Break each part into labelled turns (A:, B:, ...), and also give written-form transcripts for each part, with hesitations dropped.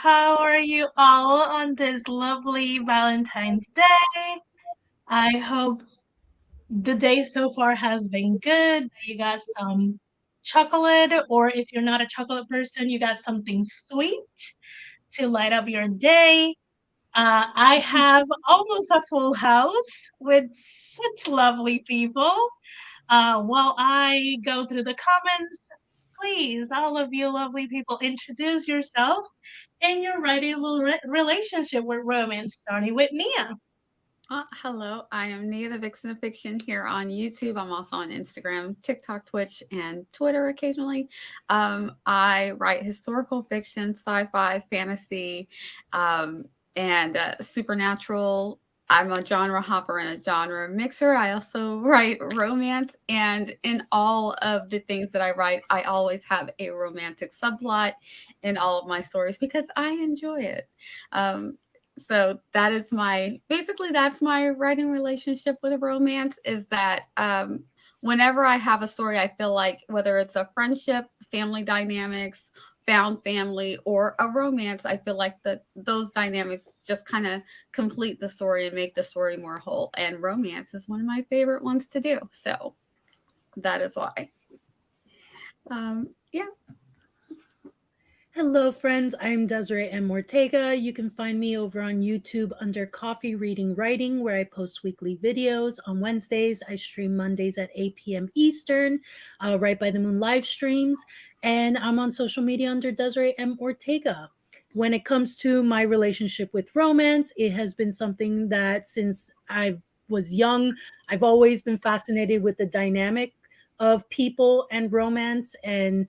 A: How are you all on this lovely Valentine's Day? I hope the day so far has been good. You got some chocolate, or if you're not a chocolate person, you got something sweet to light up your day. I have almost a full house with such lovely people. While I go through the comments, please, all of you lovely people, introduce yourself and your writing relationship with romance, starting with Nia.
B: Hello, I am Nia the Vixen of Fiction here on YouTube. I'm also on Instagram, TikTok, Twitch, and Twitter occasionally. I write historical fiction, sci-fi, fantasy, and supernatural. I'm a genre hopper and a genre mixer. I also write romance, and in all of the things that I write, I always have a romantic subplot in all of my stories because I enjoy it. So that is that's my writing relationship with a romance, is that whenever I have a story, I feel like whether it's a friendship, family dynamics, found family, or a romance, I feel like those dynamics just kind of complete the story and make the story more whole. And romance is one of my favorite ones to do. So that is why. Yeah.
C: Hello, friends. I'm Desiree M. Ortega. You can find me over on YouTube under Coffee Reading Writing, where I post weekly videos. On Wednesdays, I stream Mondays at 8 p.m. Eastern, right by the moon live streams. And I'm on social media under Desiree M. Ortega. When it comes to my relationship with romance, it has been something that since I was young, I've always been fascinated with the dynamic of people and romance. And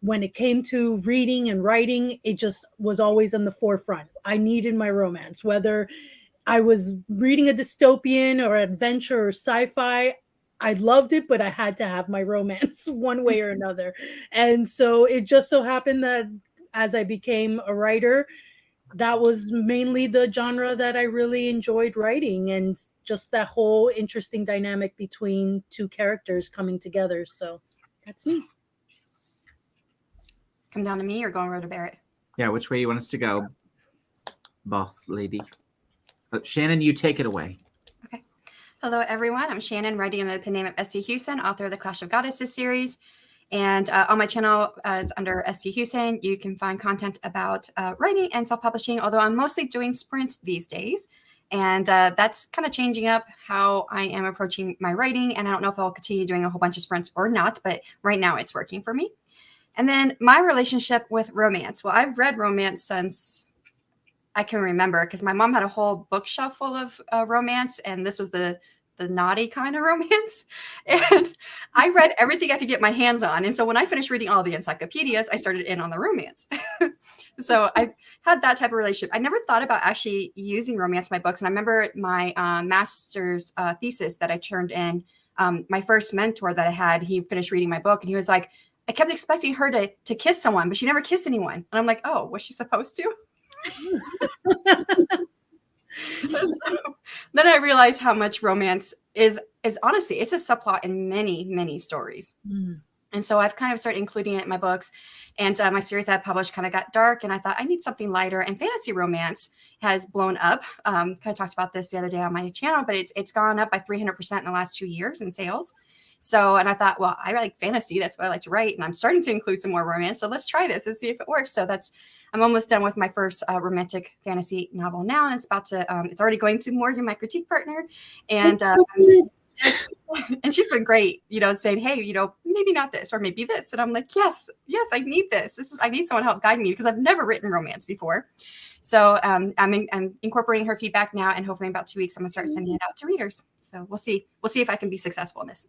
C: when it came to reading and writing, it just was always on the forefront. I needed my romance, whether I was reading a dystopian or adventure or sci-fi. I loved it, but I had to have my romance one way or another. And so it just so happened that as I became a writer, that was mainly the genre that I really enjoyed writing, and just that whole interesting dynamic between two characters coming together. So that's me.
D: Come down to me or going over to Barrett?
E: Yeah, which way you want us to go, boss lady? Shannon, you take it away.
D: Okay. Hello, everyone. I'm Shannon, writing under the pen name of Esther Huston, author of the Clash of Goddesses series. And on my channel is under Esther Huston. You can find content about writing and self-publishing, although I'm mostly doing sprints these days. And that's kind of changing up how I am approaching my writing. And I don't know if I'll continue doing a whole bunch of sprints or not, but right now it's working for me. And then my relationship with romance. Well, I've read romance since I can remember, because my mom had a whole bookshelf full of romance, and this was the naughty kind of romance. And I read everything I could get my hands on. And so when I finished reading all the encyclopedias, I started in on the romance. So I've had that type of relationship. I never thought about actually using romance in my books. And I remember my master's thesis that I turned in, my first mentor that I had, he finished reading my book and he was like, I kept expecting her to kiss someone, but she never kissed anyone. And I'm like, oh, was she supposed to? So then I realized how much romance is honestly, it's a subplot in many, many stories. And so I've kind of started including it in my books. And my series that I published kind of got dark. And I thought I need something lighter. And fantasy romance has blown up. Kind of talked about this the other day on my channel, but it's gone up by 300% in the last 2 years in sales. So, and I thought, well, I like fantasy. That's what I like to write. And I'm starting to include some more romance. So let's try this and see if it works. So I'm almost done with my first romantic fantasy novel now. And it's about to, it's already going to Morgan, my critique partner. And, and she's been great, saying, hey, maybe not this or maybe this. And I'm like, yes, I need this. I need someone to help guide me because I've never written romance before. So I'm incorporating her feedback now. And hopefully in about 2 weeks, I'm gonna start sending it out to readers. So we'll see if I can be successful in this.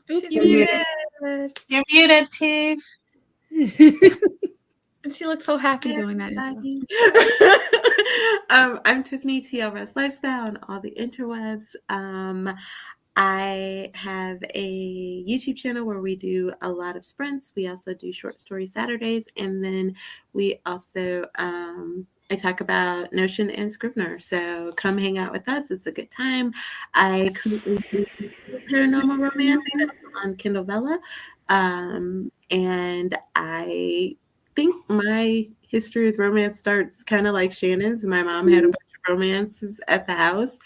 B: You're muted.
A: You're muted, Tiff.
B: And she looks so happy doing that.
F: I'm Tiffany, TLRS Lifestyle on all the interwebs. I have a YouTube channel where we do a lot of sprints. We also do short story Saturdays. And then we also I talk about Notion and Scrivener. So come hang out with us. It's a good time. I currently do paranormal romance on Kindle Vella. And I think my history with romance starts kind of like Shannon's. My mom had a bunch of romances at the house.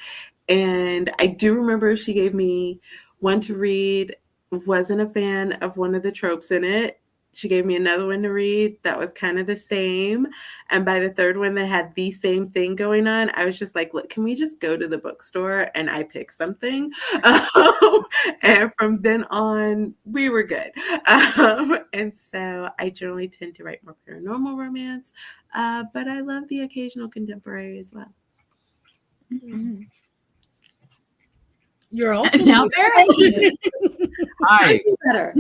F: And I do remember she gave me one to read, wasn't a fan of one of the tropes in it. She gave me another one to read that was kind of the same. And by the third one that had the same thing going on, I was just like, look, can we just go to the bookstore and I pick something? And from then on, we were good. And so I generally tend to write more paranormal romance, but I love the occasional contemporary as well.
B: Mm-hmm.
C: You're also
B: Now, Barrett.
E: Hi,
D: Better.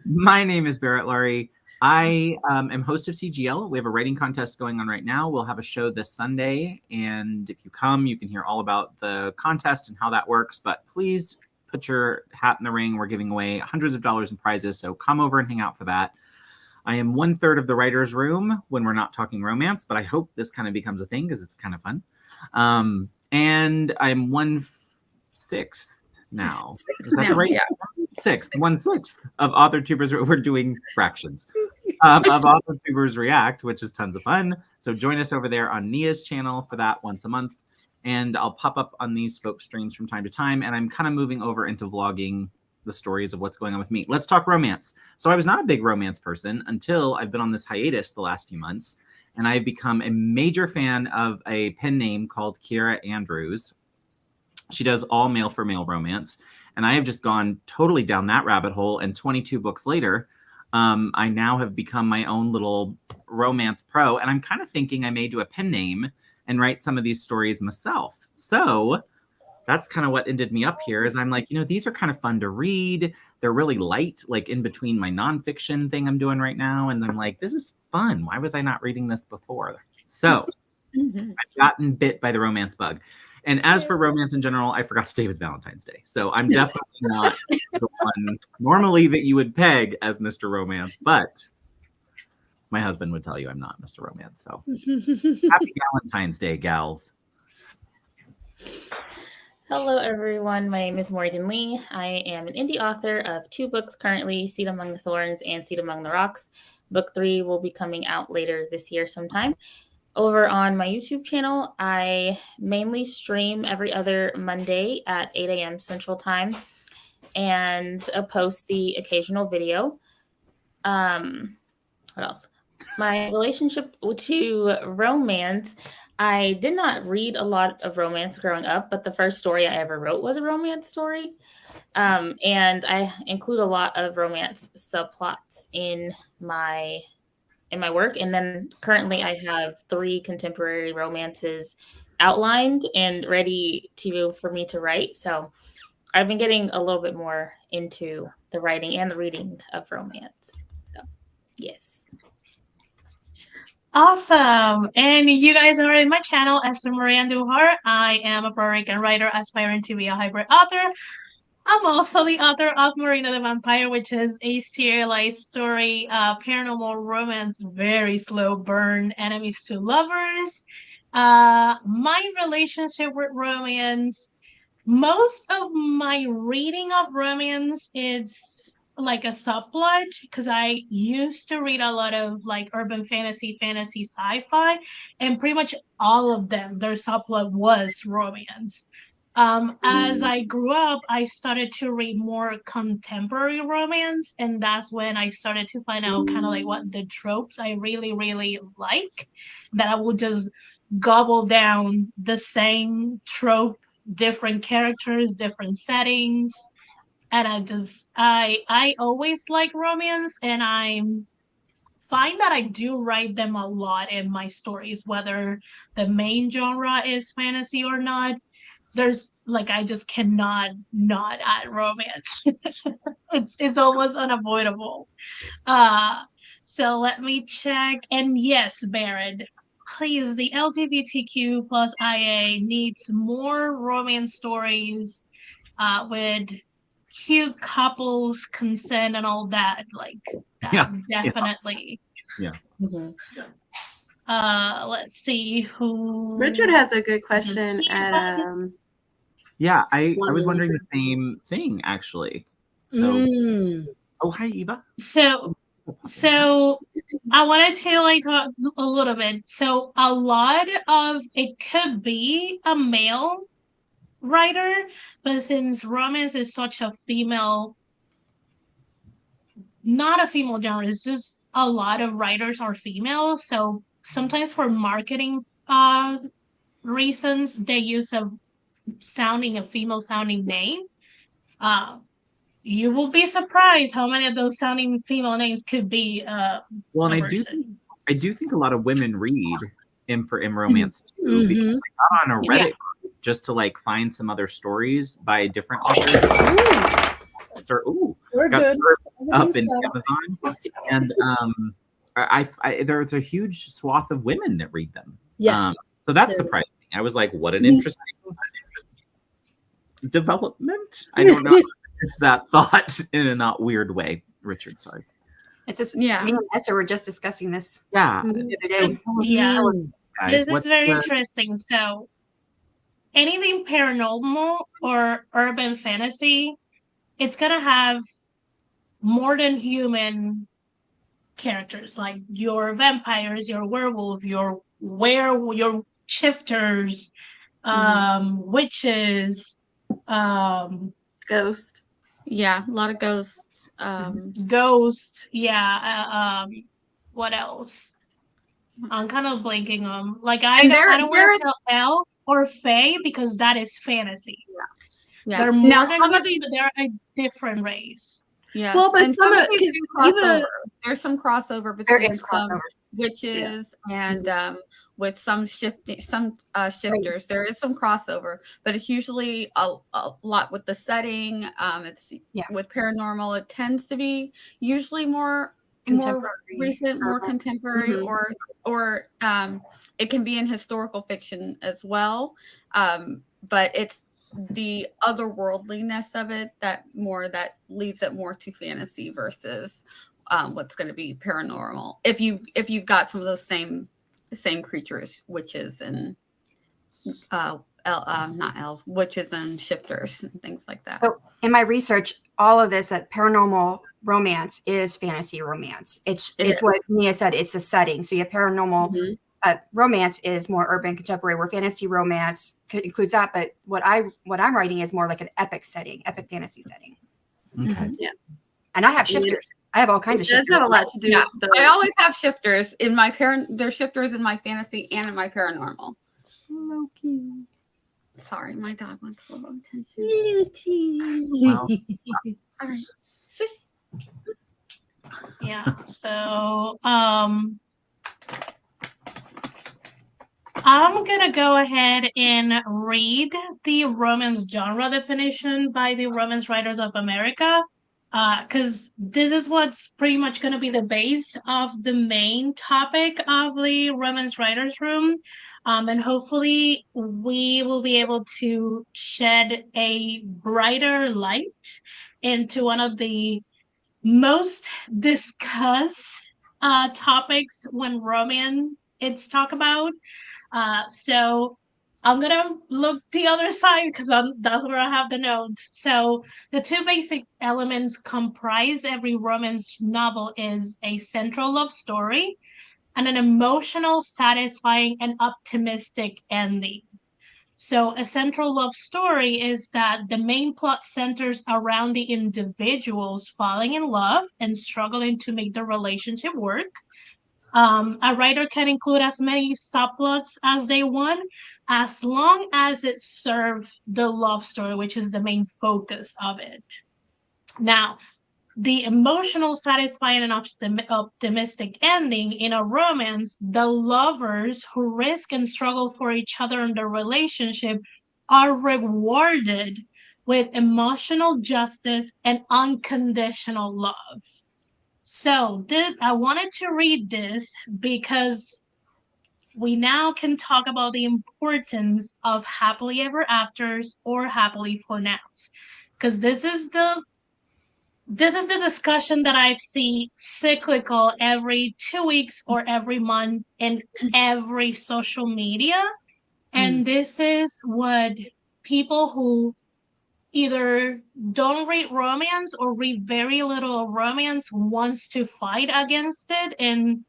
E: my name is Barrett Laurie. I am host of CGL. We have a writing contest going on right now. We'll have a show this Sunday, and if you come, you can hear all about the contest and how that works. But please put your hat in the ring. We're giving away hundreds of dollars in prizes, so come over and hang out for that. I am 1/3 of the writer's room when we're not talking romance, but I hope this kind of becomes a thing because it's kind of fun. And I'm 1/6 now. Is that the right?
B: Yeah.
E: 1/6 of Author Tubers. We're doing fractions of Author Tubers React, which is tons of fun. So join us over there on Nia's channel for that once a month. And I'll pop up on these folks' streams from time to time. And I'm kind of moving over into vlogging the stories of what's going on with me. Let's talk romance. So I was not a big romance person until I've been on this hiatus the last few months. And I've become a major fan of a pen name called Kiera Andrews. She does all male for male romance. And I have just gone totally down that rabbit hole. And 22 books later, I now have become my own little romance pro. And I'm kind of thinking I may do a pen name and write some of these stories myself. So that's kind of what ended me up here is I'm like, these are kind of fun to read. They're really light, like in between my nonfiction thing I'm doing right now. And I'm like, this is fun. Why was I not reading this before? So I've gotten bit by the romance bug. And as for romance in general, I forgot today was Valentine's Day. So I'm definitely not the one normally that you would peg as Mr. Romance, but my husband would tell you I'm not Mr. Romance. So happy Valentine's Day, gals.
G: Hello, everyone. My name is Morgan Lee. I am an indie author of 2 books currently, Seed Among the Thorns and Seed Among the Rocks. Book 3 will be coming out later this year sometime. Over on my YouTube channel, I mainly stream every other Monday at 8 a.m. Central Time and post the occasional video. What else? My relationship to romance, I did not read a lot of romance growing up, but the first story I ever wrote was a romance story. And I include a lot of romance subplots in my work. And then currently I have 3 contemporary romances outlined and ready for me to write. So I've been getting a little bit more into the writing and the reading of romance. So yes.
A: Awesome. And you guys are in my channel, Esther Duhar. I am a Puerto Rican writer aspiring to be a hybrid author. I'm also the author of Marina the Vampire, which is a serialized story, paranormal romance, very slow burn, enemies to lovers. My relationship with romance, most of my reading of romance is like a subplot because I used to read a lot of like urban fantasy, sci-fi, and pretty much all of them, their subplot was romance. As I grew up, I started to read more contemporary romance, and that's when I started to find out kind of like what the tropes I really, really like, that I would just gobble down the same trope, different characters, different settings. And I always like romance, and I find that I do write them a lot in my stories, whether the main genre is fantasy or not. There's like I just cannot not add romance. It's almost unavoidable. So let me check. And yes, Barrett, please, the LGBTQ plus IA needs more romance stories with cute couples, consent, and all that. Like that,
E: Yeah.
A: definitely.
E: Yeah.
G: Mm-hmm.
A: Let's see who.
F: Richard has a good question at
E: Yeah, I was
F: One
E: wondering the
F: minute.
E: same thing actually. So, oh hi Eva.
A: So I wanted to like talk a little bit. So a lot of it could be a male writer, but since romance is such a female, not a female genre, it's just a lot of writers are female. So sometimes for marketing reasons, they use a female sounding name. Uh, you will be surprised how many of those sounding female names could be
E: Well, and
A: a
E: I
A: person.
E: do think a lot of women read M for M romance too, because I got on a Reddit group just to like find some other stories by different authors.
C: We're
E: Got
C: good.
E: served up in Amazon, and there's a huge swath of women that read them.
C: Yes.
E: So that surprised me. I was like, what an interesting development. I don't know that thought in a not weird way. Richard, sorry.
D: It's just
B: Yeah.
D: me and Esther were just discussing this
E: Yeah.
D: the other day.
A: Yeah,
E: Guys,
A: this is
E: what's
A: very
E: the-
A: interesting. So, anything paranormal or urban fantasy, it's gonna have more than human characters, like your vampires, your werewolf, your shifters, witches,
F: Ghost.
B: Yeah, a lot of ghosts.
A: ghosts. Yeah. What else? I'm kind of blanking on. Like I
B: And
A: don't want
B: there
A: to
B: is
A: tell elf or fae because that is fantasy.
B: yeah.
A: They're
B: Now
A: more than
B: some of
A: human,
B: these
A: but they're a different race.
B: yeah.
F: Well, but
B: and some of these
F: 'cause
B: do crossover.
F: even-
B: There's some crossover
D: There
B: between
D: is
B: some
D: crossover.
B: witches and with some shifters. There is some crossover, but it's usually a lot with the setting. It's with paranormal. It tends to be usually more recent, more contemporary, or it can be in historical fiction as well. But it's the otherworldliness of it that leads it more to fantasy versus what's going to be paranormal. If you've got some of those same creatures, witches and not elves, witches and shifters and things like that.
D: So in my research, all of this paranormal romance is fantasy romance. It's what Nia said. It's a setting. So you have paranormal romance is more urban contemporary, where fantasy romance includes that. But what I'm writing is more like an epic setting, epic fantasy setting.
E: Okay.
F: Yeah.
D: And I have shifters. I have all kinds of shifters.
F: It does have a lot to do with the...
B: I always have shifters in my there's shifters in my fantasy and in my paranormal. Loki. Sorry, my dog wants a little attention.
E: Well,
B: All right.
A: Yeah. So I'm gonna go ahead and read the romance genre definition by the Romance Writers of America, because this is what's pretty much gonna be the base of the main topic of the Romance Writers Room. And hopefully we will be able to shed a brighter light into one of the most discussed topics when romance it's talked about. So I'm gonna look the other side because that's where I have the notes. So the two basic elements comprise every romance novel is a central love story and an emotional, satisfying, and optimistic ending. So a central love story is that the main plot centers around the individuals falling in love and struggling to make the relationship work. A writer can include as many subplots as they want, as long as it serves the love story, which is the main focus of it. Now, the emotional, satisfying, and optimistic ending in a romance, the lovers who risk and struggle for each other in their relationship are rewarded with emotional justice and unconditional love. So I wanted to read this because we now can talk about the importance of happily ever afters or happily for nows, because this is the this is the discussion that I've seen cyclical every 2 weeks or every month in every social media. And this is what people who either don't read romance or read very little romance wants to fight against it. And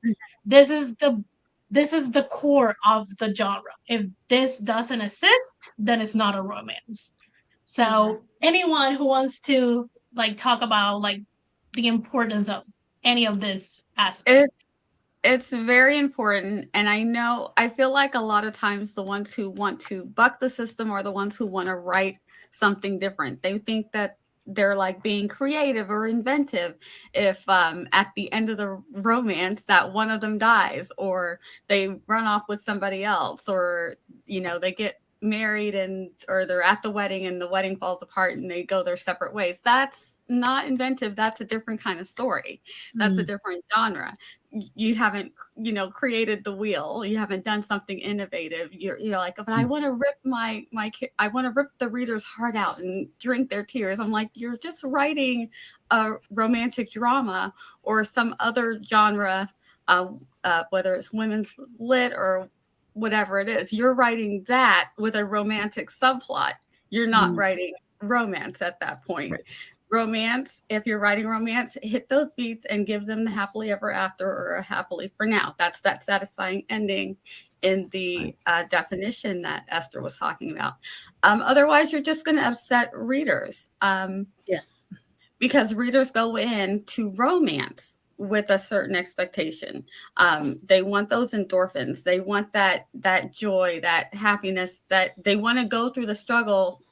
A: this is the core of the genre. If this doesn't assist, then it's not a romance. So anyone who wants to like talk about like the importance of any of this aspect.
B: It's very important. And I feel like a lot of times the ones who want to buck the system are the ones who want to write something different. They think that they're like being creative or inventive if at the end of the romance that one of them dies or they run off with somebody else, or they get married or they're at the wedding and the wedding falls apart and they go their separate ways. That's not inventive. That's a different kind of story. That's a different genre. You haven't created the wheel. You haven't done something innovative. You're like, but I want to rip I want to rip the reader's heart out and drink their tears. I'm like, you're just writing a romantic drama or some other genre, whether it's women's lit or whatever it is. You're writing that with a romantic subplot. You're not writing romance at that point. Right. Romance, if you're writing romance, hit those beats and give them the happily ever after or a happily for now. That's that satisfying ending in the definition that Esther was talking about. Otherwise, you're just going to upset readers.
C: Yes.
B: Because readers go into romance with a certain expectation. They want those endorphins. They want that joy, that happiness, that they want to go through the struggle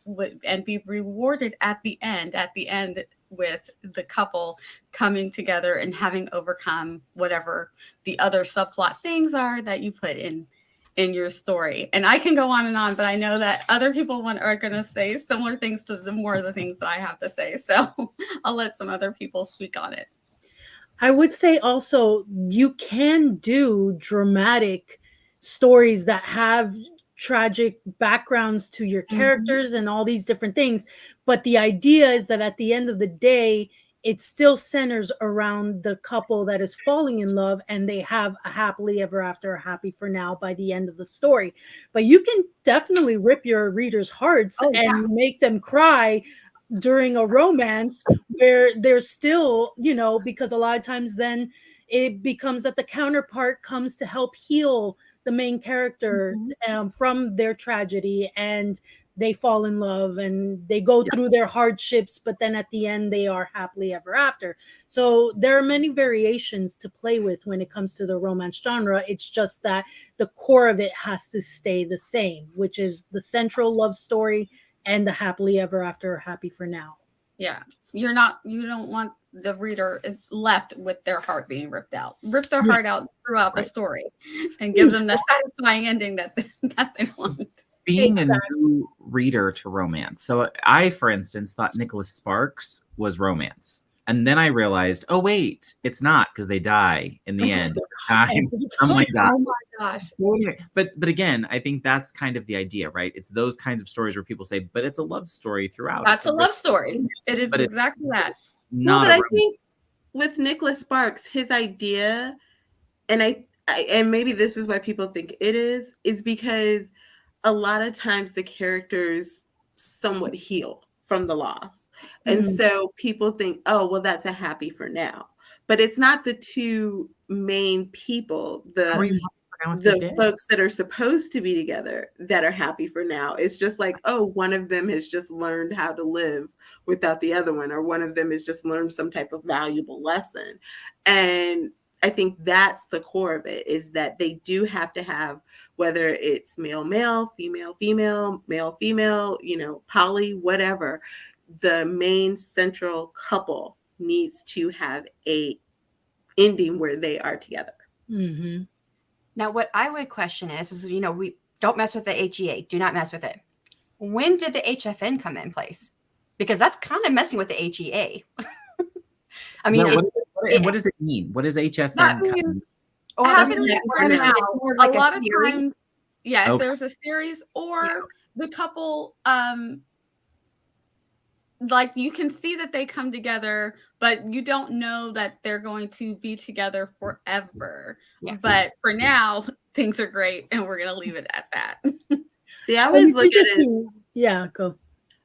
B: and be rewarded at the end with the couple coming together and having overcome whatever the other subplot things are that you put in your story. And I can go on and on, but I know that other people are going to say similar things to the more of the things that I have to say. So I'll let some other people speak on it.
C: I would say also you can do dramatic stories that have tragic backgrounds to your characters and all these different things. But the idea is that at the end of the day, it still centers around the couple that is falling in love and they have a happily ever after, a happy for now by the end of the story. But you can definitely rip your readers' hearts and make them cry during a romance where there's still, because a lot of times then it becomes that the counterpart comes to help heal the main character from their tragedy, and they fall in love and they go through their hardships, but then at the end they are happily ever after. So there are many variations to play with when it comes to the romance genre. It's just that the core of it has to stay the same, which is the central love story and the happily ever after, happy for now.
B: Yeah. You don't want the reader left with their heart being ripped out. Rip their heart out throughout the story and give them the satisfying ending that they want.
E: Being a new reader to romance. So I, for instance, thought Nicholas Sparks was romance. And then I realized, oh, wait, it's not, because they die in the end. I'm like,
B: oh my gosh.
E: But again, I think that's kind of the idea, right? It's those kinds of stories where people say, but it's a love story throughout.
B: That's a love story. It is exactly that.
F: No, but I think with Nicholas Sparks, his idea, and and maybe this is why people think it is because a lot of times the characters somewhat heal from the loss. And so people think, oh, well, that's a happy for now. But it's not the two main people, the folks that are supposed to be together that are happy for now. It's just like, oh, one of them has just learned how to live without the other one, or one of them has just learned some type of valuable lesson. And I think that's the core of it, is that they do have to have, whether it's male, male, female, female, male, female, poly, whatever, the main central couple needs to have a ending where they are together.
C: Mm-hmm.
D: Now, what I would question is, we don't mess with the HEA. Do not mess with it. When did the HFN come in place? Because that's kind of messing with the HEA. I mean,
E: what does it mean? What does HFN mean?
B: A lot of times, if there's a series or the couple, like you can see that they come together but you don't know that they're going to be together forever.
D: Yeah.
B: But for now, things are great, and we're going to leave it at that.
F: See, I always look at it.
C: Interesting. Yeah, go.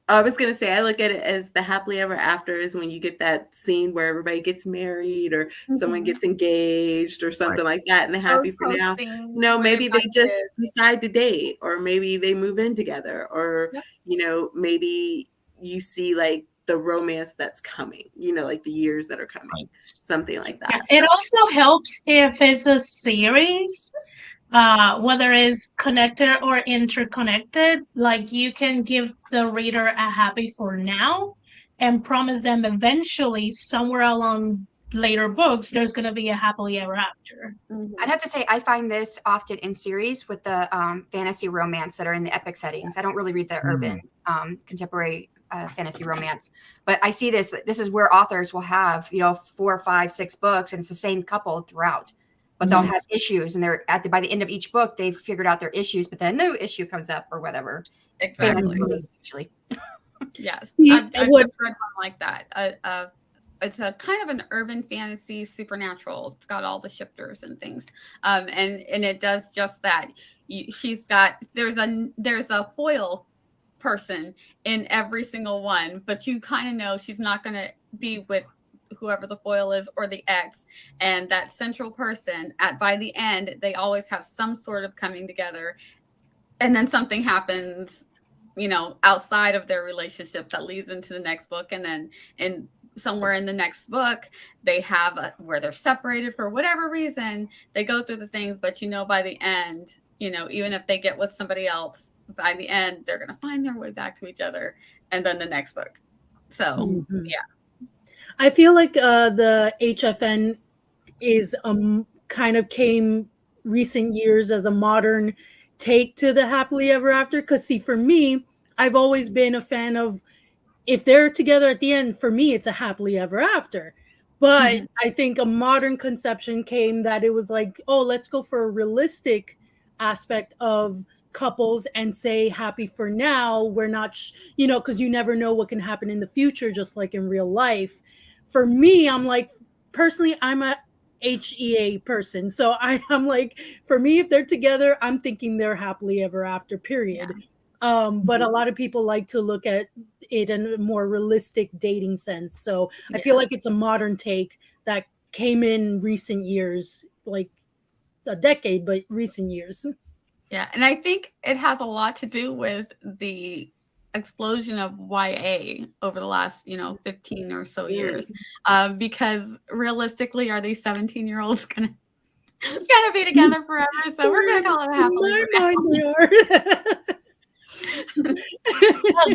F: I was gonna say, I look at it as the happily ever after is when you get that scene where everybody gets married or someone gets engaged or something like that, and they're happy for now. No, maybe they just decide to date, or maybe they move in together, or maybe you see like the romance that's coming, like the years that are coming, something like that.
A: Yeah, it also helps if it's a series. Whether it's connected or interconnected, like you can give the reader a happy for now and promise them eventually somewhere along later books there's going to be a happily ever after.
D: I'd have to say I find this often in series with the fantasy romance that are in the epic settings. I don't really read the urban contemporary fantasy romance, but I see this is where authors will have 4, 5, 6 books, and it's the same couple throughout. But they'll have issues, and they're by the end of each book, they've figured out their issues, but then a new issue comes up or whatever.
B: Exactly.
D: Usually.
B: Yes.
C: See,
B: I've just read one like that. It's a kind of an urban fantasy supernatural. It's got all the shifters and things. And it does just that. There's a foil person in every single one, but you kind of know she's not going to be with whoever the foil is or the ex, and that central person by the end, they always have some sort of coming together, and then something happens, outside of their relationship that leads into the next book. And then somewhere in the next book, they have where they're separated for whatever reason, they go through the things, but by the end, even if they get with somebody else, by the end, they're going to find their way back to each other. And then the next book. So, yeah.
C: I feel like the HFN is kind of came recent years as a modern take to the happily ever after. Because see, for me, I've always been a fan of if they're together at the end, for me, it's a happily ever after. But I think a modern conception came that it was like, oh, let's go for a realistic aspect of couples and say happy for now. We're not, because you never know what can happen in the future, just like in real life. For me, I'm like, personally, I'm a HEA person. So I'm like, for me, if they're together, I'm thinking they're happily ever after, period. Yeah. But a lot of people like to look at it in a more realistic dating sense. So I feel like it's a modern take that came in recent years, like a decade, but recent years.
B: Yeah. And I think it has a lot to do with the explosion of YA over the last 15 or so years, because realistically, are these 17-year-olds gonna be together forever? So we're gonna call it a happily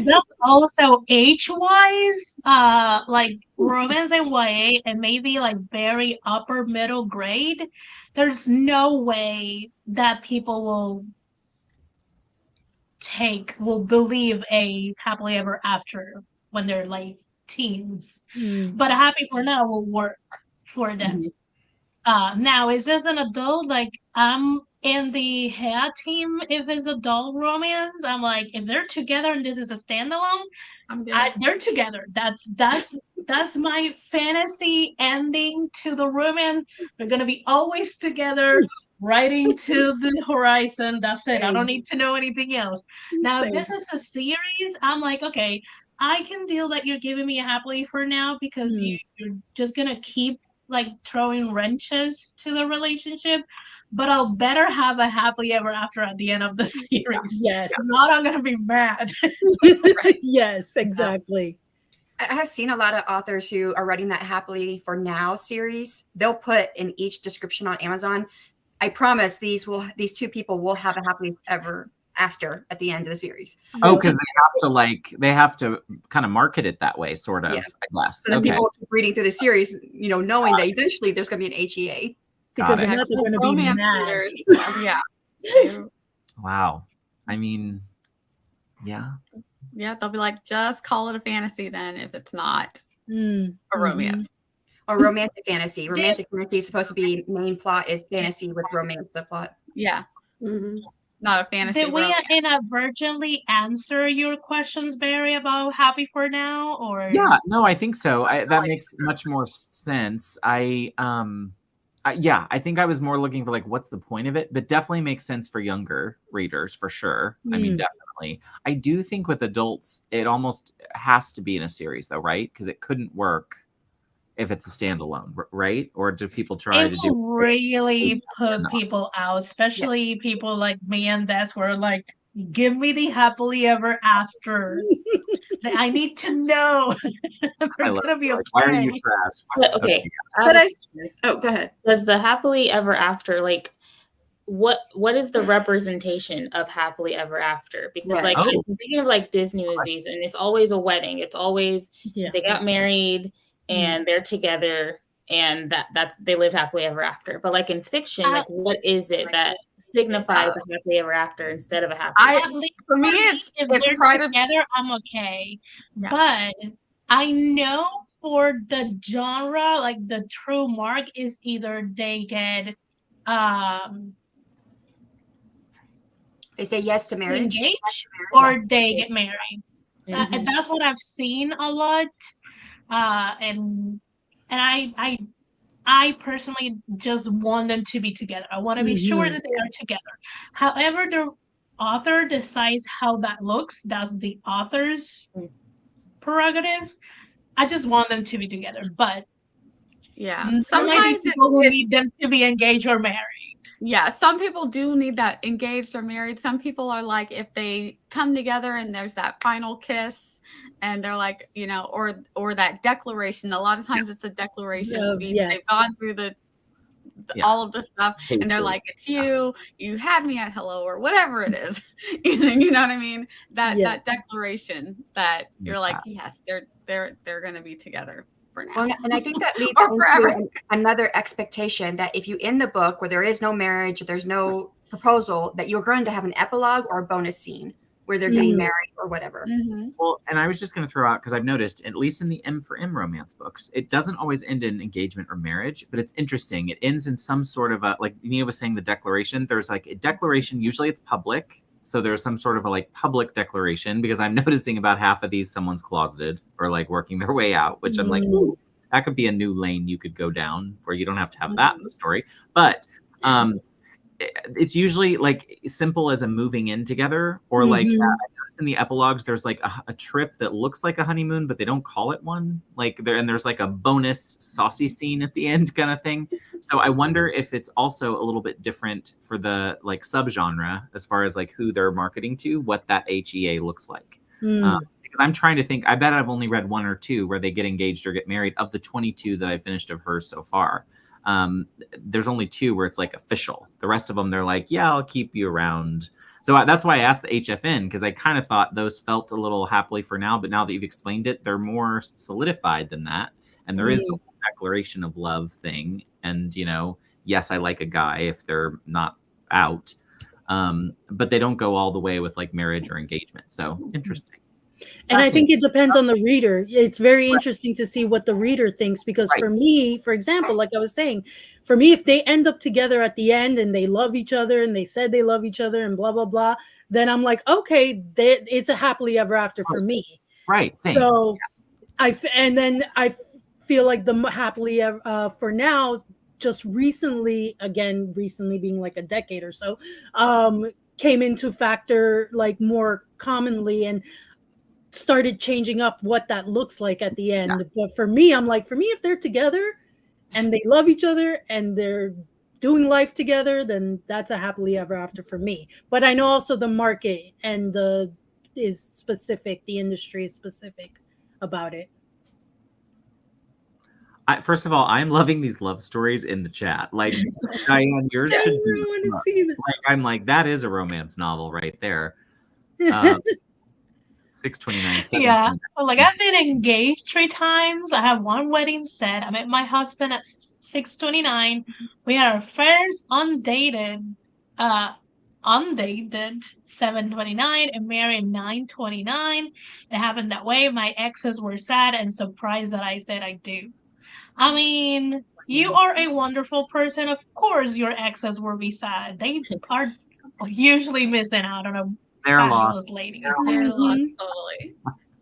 A: That's also age-wise, like romance and YA, and maybe like very upper middle grade. There's no way that people will believe a happily ever after when they're like teens. But a happy for now will work for them. Now, is this an adult? Like, I'm in the hair team if it's adult romance. I'm like, if they're together and this is a standalone, they're together. That's my fantasy ending to the romance. They're gonna be always together, riding to the horizon. That's it. I don't need to know anything else. Now, if this is a series, I'm like, okay, I can deal that you're giving me a happily for now because you're just gonna keep like throwing wrenches to the relationship, but I'll better have a happily ever after at the end of the series.
C: Yes.
A: If not, I'm gonna be mad.
C: Yes, exactly.
D: I have seen a lot of authors who are writing that happily for now series. They'll put in each description on Amazon, I promise these 2 people will have a happily ever after at the end of the series.
E: Oh, because they have to kind of market it that way, sort of, I guess.
D: So then people keep reading through the series, knowing that eventually there's going to be an HEA.
C: Because they're not going to be mad.
B: Yeah.
E: Wow. I mean, yeah.
B: Yeah, they'll be like, just call it a fantasy then if it's not a romance.
D: Or romantic fantasy. Romantic fantasy is supposed to be main plot is fantasy with romance subplot.
B: Yeah. not a fantasy
A: Did we
B: romance.
A: inadvertently answer your questions, Barry, about Happy for Now? Or
E: Yeah, no, I think so. That makes much more sense. Yeah, I think I was more looking for like, what's the point of it? But definitely makes sense for younger readers for sure. I mean, definitely. I do think with adults, it almost has to be in a series though, right? Because it couldn't work if it's a standalone, right? Or do people try
A: it
E: to
A: will
E: do
A: really put people out, especially people like me and Des were like, give me the happily ever after. I need to know.
E: I
A: We're
E: love
A: gonna be
E: it. Why are you
A: okay.
E: trash?
G: But, okay.
F: Oh, go ahead.
G: Does the happily ever after, like, what is the representation of happily ever after? Because like
E: Oh.
G: I'm thinking of like Disney movies, and it's always a wedding. It's always they got married and they're together, and that's they lived happily ever after. But like in fiction, like what is it that signifies a happily ever after instead of a happy?
B: For me, it's
A: if
B: it's
A: they're
B: pride of
A: together, I'm okay. But I know for the genre, like the true mark is either they get
D: They say yes to marriage,
A: engaged, or they get married. And that's what I've seen a lot. And I personally just want them to be together. I want to be sure that they are together. However, the author decides how that looks. That's the author's prerogative. I just want them to be together. But
B: sometimes
A: people who need them to be engaged or married.
B: Yeah, some people do need that engaged or married. Some people are like, if they come together and there's that final kiss and they're like, you know, or that declaration. A lot of times it's a declaration speech. They've gone through all of the stuff and they're like, it's you had me at hello or whatever it is. You know what I mean? That declaration that you're like, yes, they're going to be together.
D: Well, and I think that leads into another expectation that if you end the book where there is no marriage, there's no proposal, that you're going to have an epilogue or a bonus scene where they're getting married or whatever.
E: Well, and I was just going to throw out, because I've noticed, at least in the M for M romance books, it doesn't always end in engagement or marriage, but it's interesting. It ends in some sort of like Nia was saying, the declaration. There's like a declaration, usually it's public. So there's some sort of a like public declaration, because I'm noticing about half of these someone's closeted or like working their way out, which I'm like, ooh, that could be a new lane you could go down where you don't have to have that in the story. But it's usually like simple as a moving in together, or like I noticed in the epilogues there's like a trip that looks like a honeymoon, but they don't call it one. Like there's like a bonus saucy scene at the end kind of thing. So I wonder if it's also a little bit different for the like subgenre as far as like who they're marketing to, what that HEA looks like. Because I'm trying to think, I bet I've only read one or two where they get engaged or get married of the 22 that I finished of hers so far. There's only two where it's like official. The rest of them, they're like, yeah, I'll keep you around. So that's why I asked the HFN, because I kind of thought those felt a little happily for now, but now that you've explained it, they're more solidified than that. And there is the declaration of love thing. And, you know, yes, I like a guy if they're not out. But they don't go all the way with like marriage or engagement. So interesting.
C: And I think it depends on the reader. It's very interesting to see what the reader thinks, because for me, for example, like I was saying, for me, if they end up together at the end and they love each other and they said they love each other and blah, blah, blah, then I'm like, okay, it's a happily ever after for me.
E: Right. Same.
C: So I feel like the happily for now, just recently being like a decade or so, came into factor like more commonly and started changing up what that looks like at the end. But for me, I'm like, if they're together and they love each other and they're doing life together, then that's a happily ever after for me. But I know also the market and the industry is specific about it.
E: First of all, I'm loving these love stories in the chat. Like, Diane, yours should be. Like, I'm like, that is a romance novel right there. 629.
A: Yeah. Well, like I've been engaged 3 times. I have 1 wedding set. I met my husband at 629. We had our first undated 729 and married 929. It happened that way. My exes were sad and surprised that I said I do. I mean, you are a wonderful person. Of course your exes will be sad. They are hugely missing out on a
E: They're
A: fabulous
E: lost.
A: lady.
B: They're lost,
C: Mhm.
B: totally.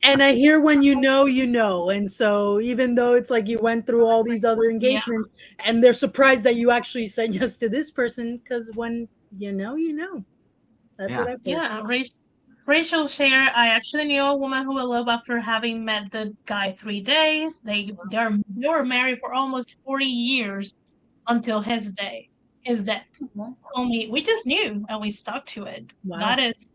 C: And I hear when you know. And so even though it's like you went through all these other engagements and they're surprised that you actually said yes to this person, because when you know. That's what I've heard.
A: Yeah, Rachel shared, I actually knew a woman who I love after having met the guy 3 days. They were married for almost 40 years until his death. Told me we just knew and we stuck to it.
C: Wow.
A: That is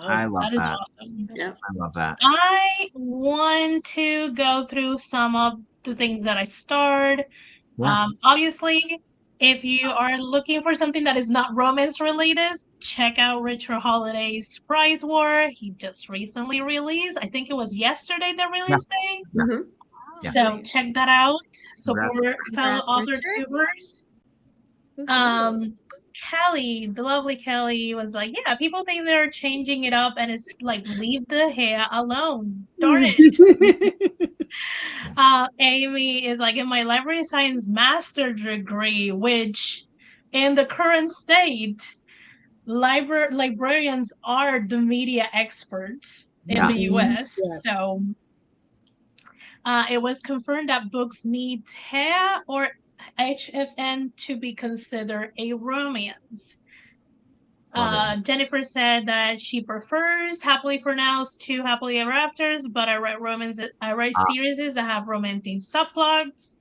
E: I love
A: that is
E: that.
A: awesome.
F: Yeah.
E: I love that.
A: I want to go through some of the things that I starred.
E: Yeah.
A: Obviously, if you are looking for something that is not romance related, check out Richard Holiday's Prize War. He just recently released. I think it was yesterday the release day.
F: Mhm.
E: Yeah.
A: So check that out. Support fellow
B: Congrats,
A: author
B: Richard.
A: tubers.
B: Woohoo.
A: Kelly, the lovely Kelly, was like, yeah, people think they're changing it up, and it's like, leave the hair alone. Darn it. Amy is like, in my library science master degree, which in the current state, librarians are the media experts in the US.
C: Yes.
A: So it was confirmed that books need hair or HFN to be considered a romance. Jennifer said that she prefers Happily for Nows to Happily Ever Afters, but I write series that have romantic subplots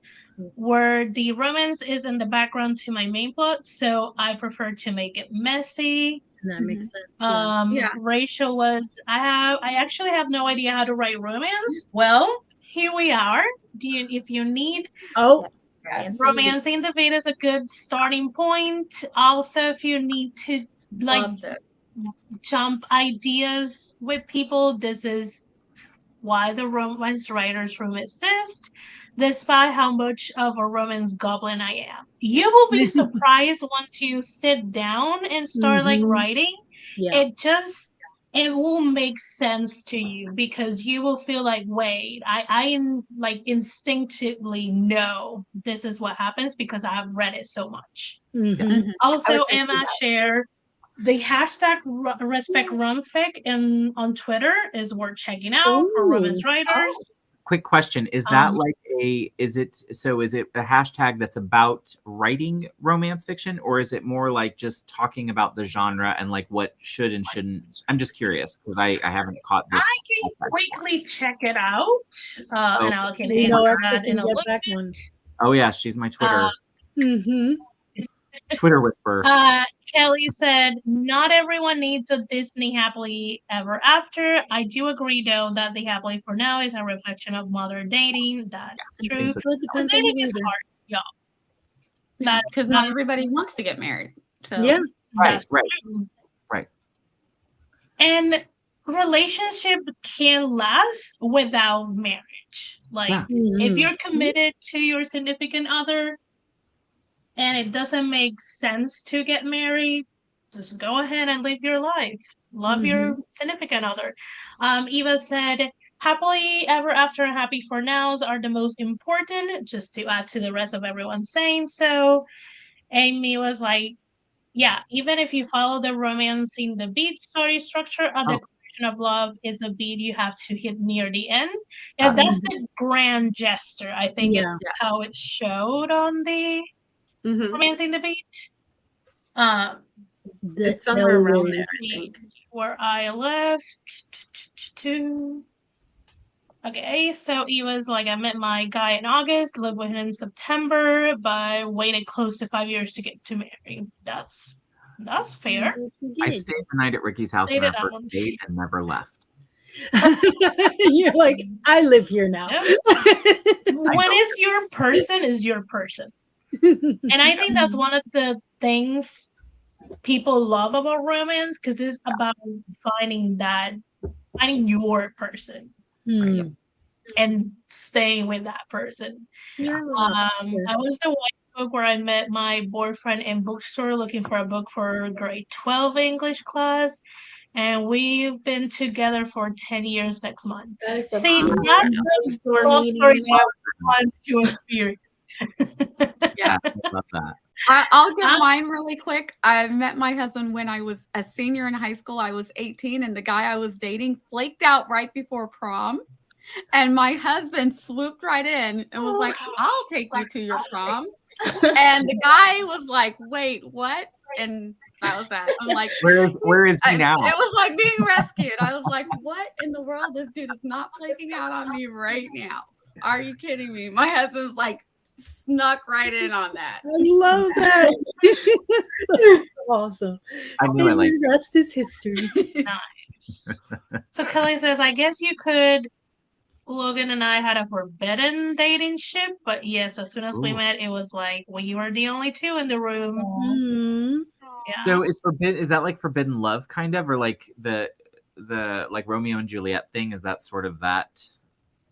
A: where the romance is in the background to my main plot, so I prefer to make it messy.
C: That makes sense.
B: Yeah.
A: Rachel was I actually have no idea how to write romance. Well, here we are. If you need Romancing the Fate is a good starting point. Also, if you need to jump ideas with people, this is why the romance writers room exists. Despite how much of a romance goblin I am, you will be surprised once you sit down and start writing.
C: Yeah.
A: It will make sense to you because you will feel like, wait, I like instinctively know this is what happens because I've read it so much. Also, Emma shared the hashtag respect romfic on Twitter is worth checking out for romance writers.
E: Quick question: is that is it a hashtag that's about writing romance fiction, or is it more like just talking about the genre and like what should and shouldn't? I'm just curious because I haven't caught this.
A: I can quickly check it out, and I can answer that in a little bit.
E: Oh yeah, she's my Twitter. Twitter whisperer.
A: Kelly said, not everyone needs a Disney Happily Ever After. I do agree, though, that the Happily for Now is a reflection of modern dating. That's true.
C: So it depends
A: dating is hard, y'all.
B: Yeah, because not everybody wants to get married. So
E: Right.
A: And relationship can last without marriage. Like if you're committed to your significant other, and it doesn't make sense to get married, just go ahead and live your life. Love your significant other. Eva said, Happily Ever After and Happy for Nows are the most important, just to add to the rest of everyone saying so. Amy was like, yeah, even if you follow the Romancing the Beat story structure, a declaration of love is a beat you have to hit near the end. Yeah, that's the grand gesture. I think it's how it showed on the Romancing the Beat.
F: It's somewhere around there, I think.
A: Where I left to. Okay, so he was like, I met my guy in August, lived with him in September, but waited close to 5 years to get to marry. That's fair.
E: I stayed the night at Ricky's house on our first date and never left.
C: You're like, I live here now.
A: When is your person is your person. And I think that's one of the things people love about romance, because it's about finding your person and staying with that person. I was the white book where I met my boyfriend in bookstore looking for a book for grade 12 English class, and we've been together for 10 years next month. See, that's the love story I want to experience.
E: I love that.
B: I'll give mine really quick. I met my husband when I was a senior in high school. I was 18, and the guy I was dating flaked out right before prom. And my husband swooped right in and was like, I'll take you to your prom. And the guy was like, wait, what? And that was that. I'm like,
E: where is he now?
B: It was like being rescued. I was like, what in the world? This dude is not flaking out on me right now. Are you kidding me? My husband's like snuck right in on that.
C: I love that. That's awesome.
E: I knew I liked
C: the rest is history.
A: Nice. So Kelly says, I guess you could. Logan and I had a forbidden dating ship, but yes, as soon as we met, it was like we were the only two in the room.
C: Mm-hmm.
A: Yeah.
E: So is that like forbidden love kind of, or like the like Romeo and Juliet thing? Is that sort of that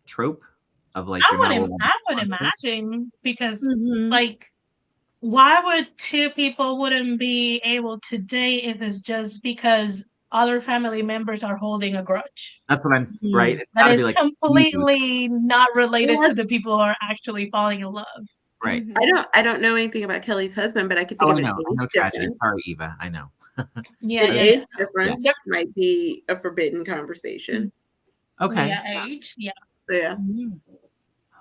E: trope of like
A: I would imagine, because like, why would two people wouldn't be able to date if it's just because other family members are holding a grudge?
E: That's what I'm right.
A: That is like completely not related to the people who are actually falling in love.
E: Right.
F: I don't know anything about Kelly's husband, but I could think of an age
E: tragedy. Sorry, Eva. I know.
F: Age difference might be a forbidden conversation.
E: Okay.
A: Yeah, age. Yeah.
F: Yeah.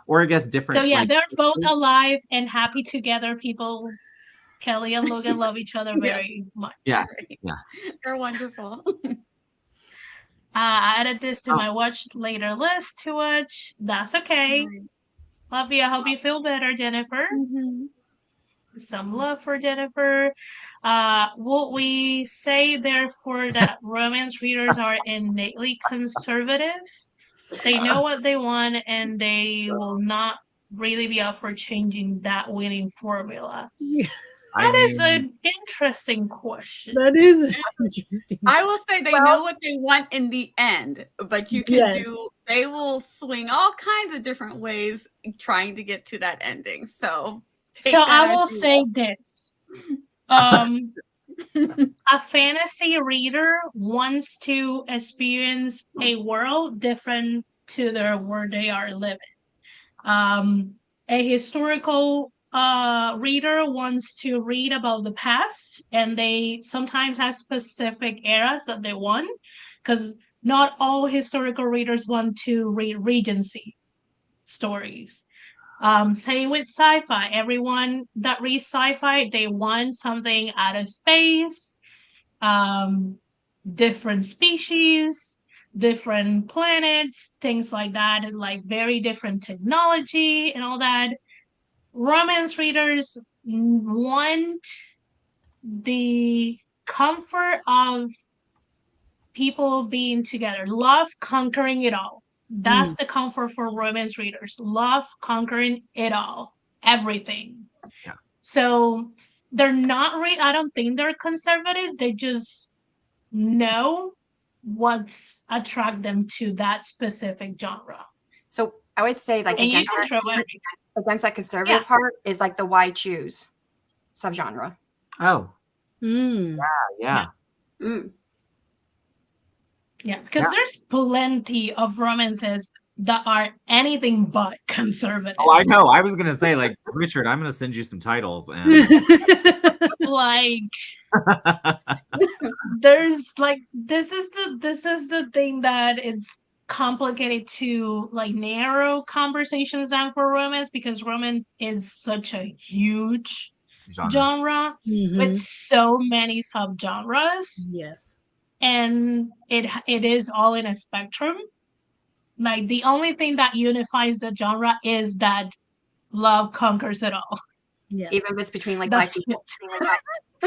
E: Or I guess different.
A: So yeah, they're both alive and happy together. People, Kelly and Logan love each other very much.
E: Yes.
B: They're wonderful.
A: I added this to my watch later list to watch. That's okay. Love you. I hope you feel better, Jennifer. Some love for Jennifer. Would we say, therefore, that romance readers are innately conservative? They know what they want, and they will not really be up for changing that winning formula. That is an interesting question.
C: That is interesting.
B: I will say they know what they want in the end, but you can they will swing all kinds of different ways trying to get to that ending. So
A: I will say this. A fantasy reader wants to experience a world different to their world they are living. A historical reader wants to read about the past, and they sometimes have specific eras that they want, because not all historical readers want to read Regency stories. Same with sci-fi. Everyone that reads sci-fi, they want something out of space, different species, different planets, things like that, and like very different technology and all that. Romance readers want the comfort of people being together, love conquering it all. That's the comfort for romance readers. Love conquering it all, everything.
E: Yeah.
A: So they're not I don't think they're conservative. They just know what's attract them to that specific genre.
D: So I would say, like, against that conservative part is like the why choose subgenre.
E: Oh. Yeah.
A: Yeah, because there's plenty of romances that are anything but conservative.
E: Oh, I know. I was gonna say, like, Richard, I'm gonna send you some titles, and
A: like, there's like this is the thing that it's complicated to like narrow conversations down for romance, because romance is such a huge genre with so many subgenres.
C: Yes.
A: And it is all in a spectrum. Like, the only thing that unifies the genre is that love conquers it all.
D: Yeah. Even if it's between like black people.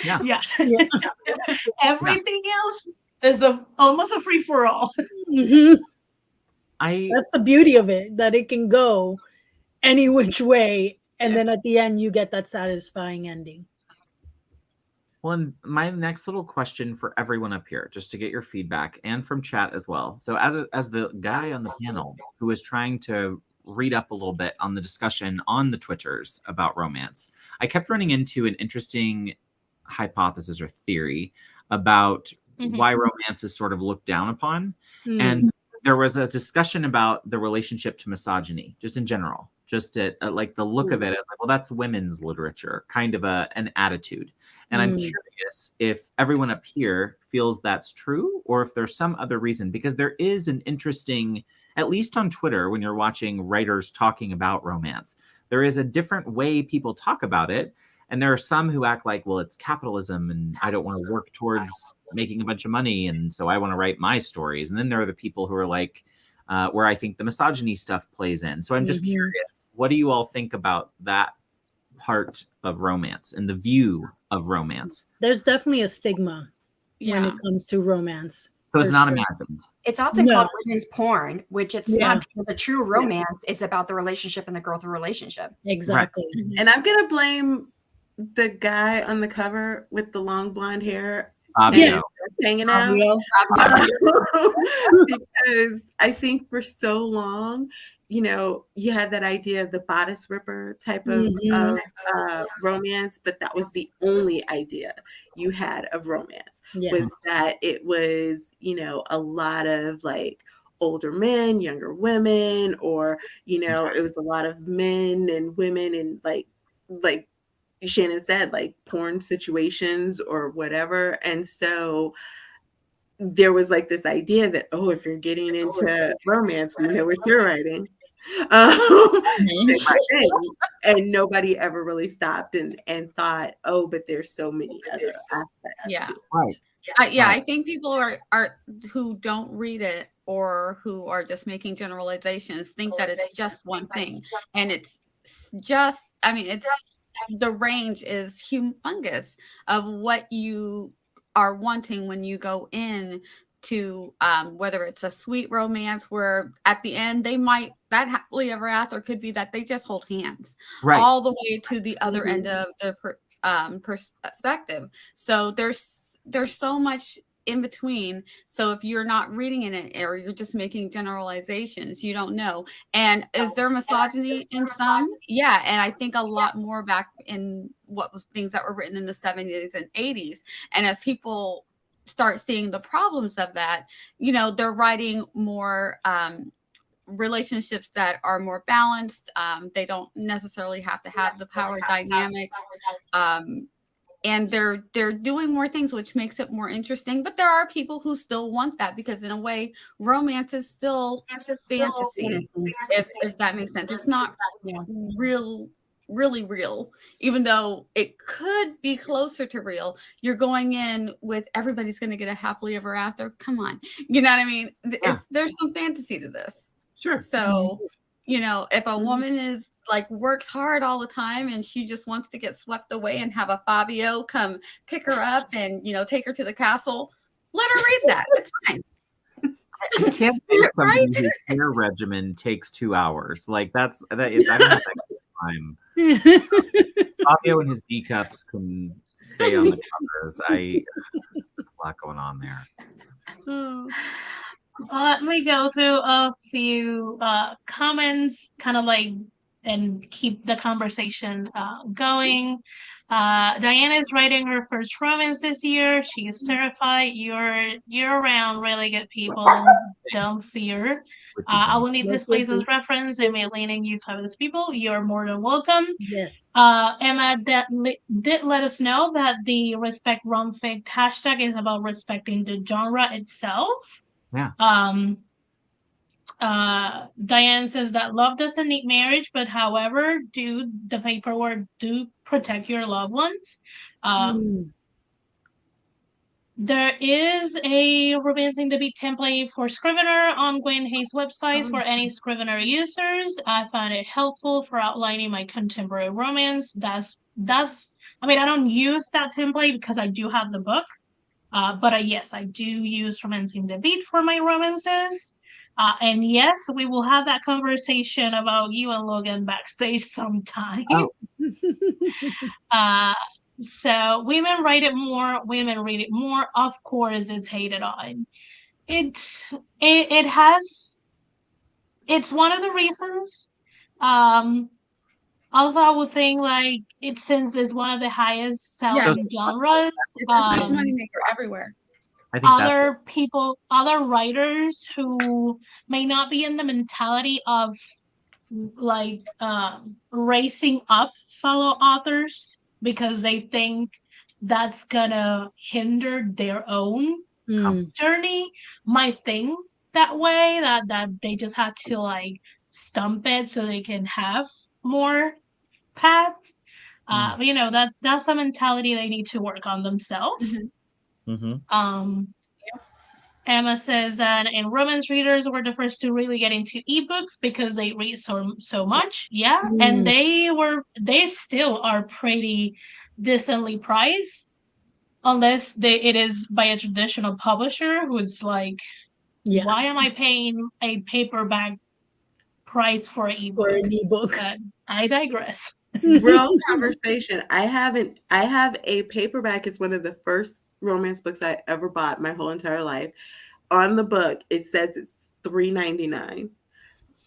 A: Yeah. Everything else is almost a free for all.
C: That's the beauty of it, that it can go any which way, and then at the end you get that satisfying ending.
E: Well, and my next little question for everyone up here, just to get your feedback, and from chat as well. So as the guy on the panel who is trying to read up a little bit on the discussion on the Twitters about romance, I kept running into an interesting hypothesis or theory about why romance is sort of looked down upon. And there was a discussion about the relationship to misogyny, just in general, just at like the look of it as like, well, that's women's literature, kind of an attitude. And I'm curious if everyone up here feels that's true, or if there's some other reason, because there is an interesting, at least on Twitter, when you're watching writers talking about romance, there is a different way people talk about it. And there are some who act like, well, it's capitalism and I don't want to work towards making a bunch of money. And so I want to write my stories. And then there are the people who are like, where I think the misogyny stuff plays in. So I'm just curious, what do you all think about that part of romance and the view of romance?
C: There's definitely a stigma when it comes to romance.
E: So it's not imagined.
D: It's often called women's porn, which it's not, because the true romance is about the relationship and the growth of the relationship.
C: Exactly.
F: And I'm going to blame the guy on the cover with the long blonde hair hanging out. Because I think for so long, you know, you had that idea of the bodice ripper type of romance, but that was the only idea you had of romance, was that it was, you know, a lot of like older men, younger women, or, you know, it was a lot of men and women and like Shannon said, like porn situations or whatever. And so there was like this idea that, oh, if you're getting into romance, we know what you're writing. And nobody ever really stopped and thought, oh, but there's so many other aspects to it.
B: I think people are who don't read it or who are just making generalizations think that it's just one thing. And it's just, I mean, it's, the range is humongous of what you are wanting when you go in to whether it's a sweet romance where at the end they might, that happily ever after could be that they just hold hands all the way to the other end of the perspective. So there's so much in between. So if you're not reading in it or you're just making generalizations, you don't know. And is there misogyny in some? Yeah. And I think a lot more back in what was things that were written in the 70s and 80s. And as people start seeing the problems of that, you know, they're writing more relationships that are more balanced. They don't necessarily have to have the power dynamics. And they're doing more things, which makes it more interesting. But there are people who still want that because, in a way, romance is still fantasy, if that makes sense. It's not really real, even though it could be closer to real. You're going in with everybody's going to get a happily ever after. Come on, you know what I mean? There's some fantasy to this.
E: Sure.
B: So, you know, if a woman is like works hard all the time and she just wants to get swept away and have a Fabio come pick her up and, you know, take her to the castle, let her read that. It's fine.
E: I can't think of somebody whose hair regimen takes 2 hours. Like that is, I don't have that time. Fabio and his D cups can stay on the covers. A lot going on there.
A: Let me go through a few comments, kind of like, and keep the conversation going. Diana is writing her first romance this year. She is terrified. You're around really good people. Don't fear. I will need this place as reference. It may leaning you to those people. You're more than welcome.
C: Yes.
A: Emma did let us know that the Respect Romfic hashtag is about respecting the genre itself.
E: Yeah.
A: Diane says that love doesn't need marriage, but however, do the paperwork do protect your loved ones. There is a Romancing the Beat template for Scrivener on Gwen Hayes' websites for any Scrivener users. I found it helpful for outlining my contemporary romance. That's I mean, I don't use that template because I do have the book. But yes, I do use Romancing the Beat for my romances. And yes, we will have that conversation about you and Logan backstage sometime. So women write it more, women read it more. Of course, it's hated on. It's one of the reasons. Also, I would think like it since it's one of the highest selling genres.
B: It's a money maker everywhere.
E: I think
A: other people, other writers who may not be in the mentality of like racing up fellow authors because they think that's gonna hinder their own journey might think that way, that they just had to like stump it so they can have more paths. You know, that's a mentality they need to work on themselves. Emma says that in romance readers were the first to really get into ebooks because they read so much. Yeah. And they still are pretty decently priced unless it is by a traditional publisher who's like, why am I paying a paperback price for an ebook?
C: For an ebook.
A: But I digress.
F: Real conversation. I have a paperback. It's one of the first romance books I ever bought my whole entire life. On the book, it says it's $3.99.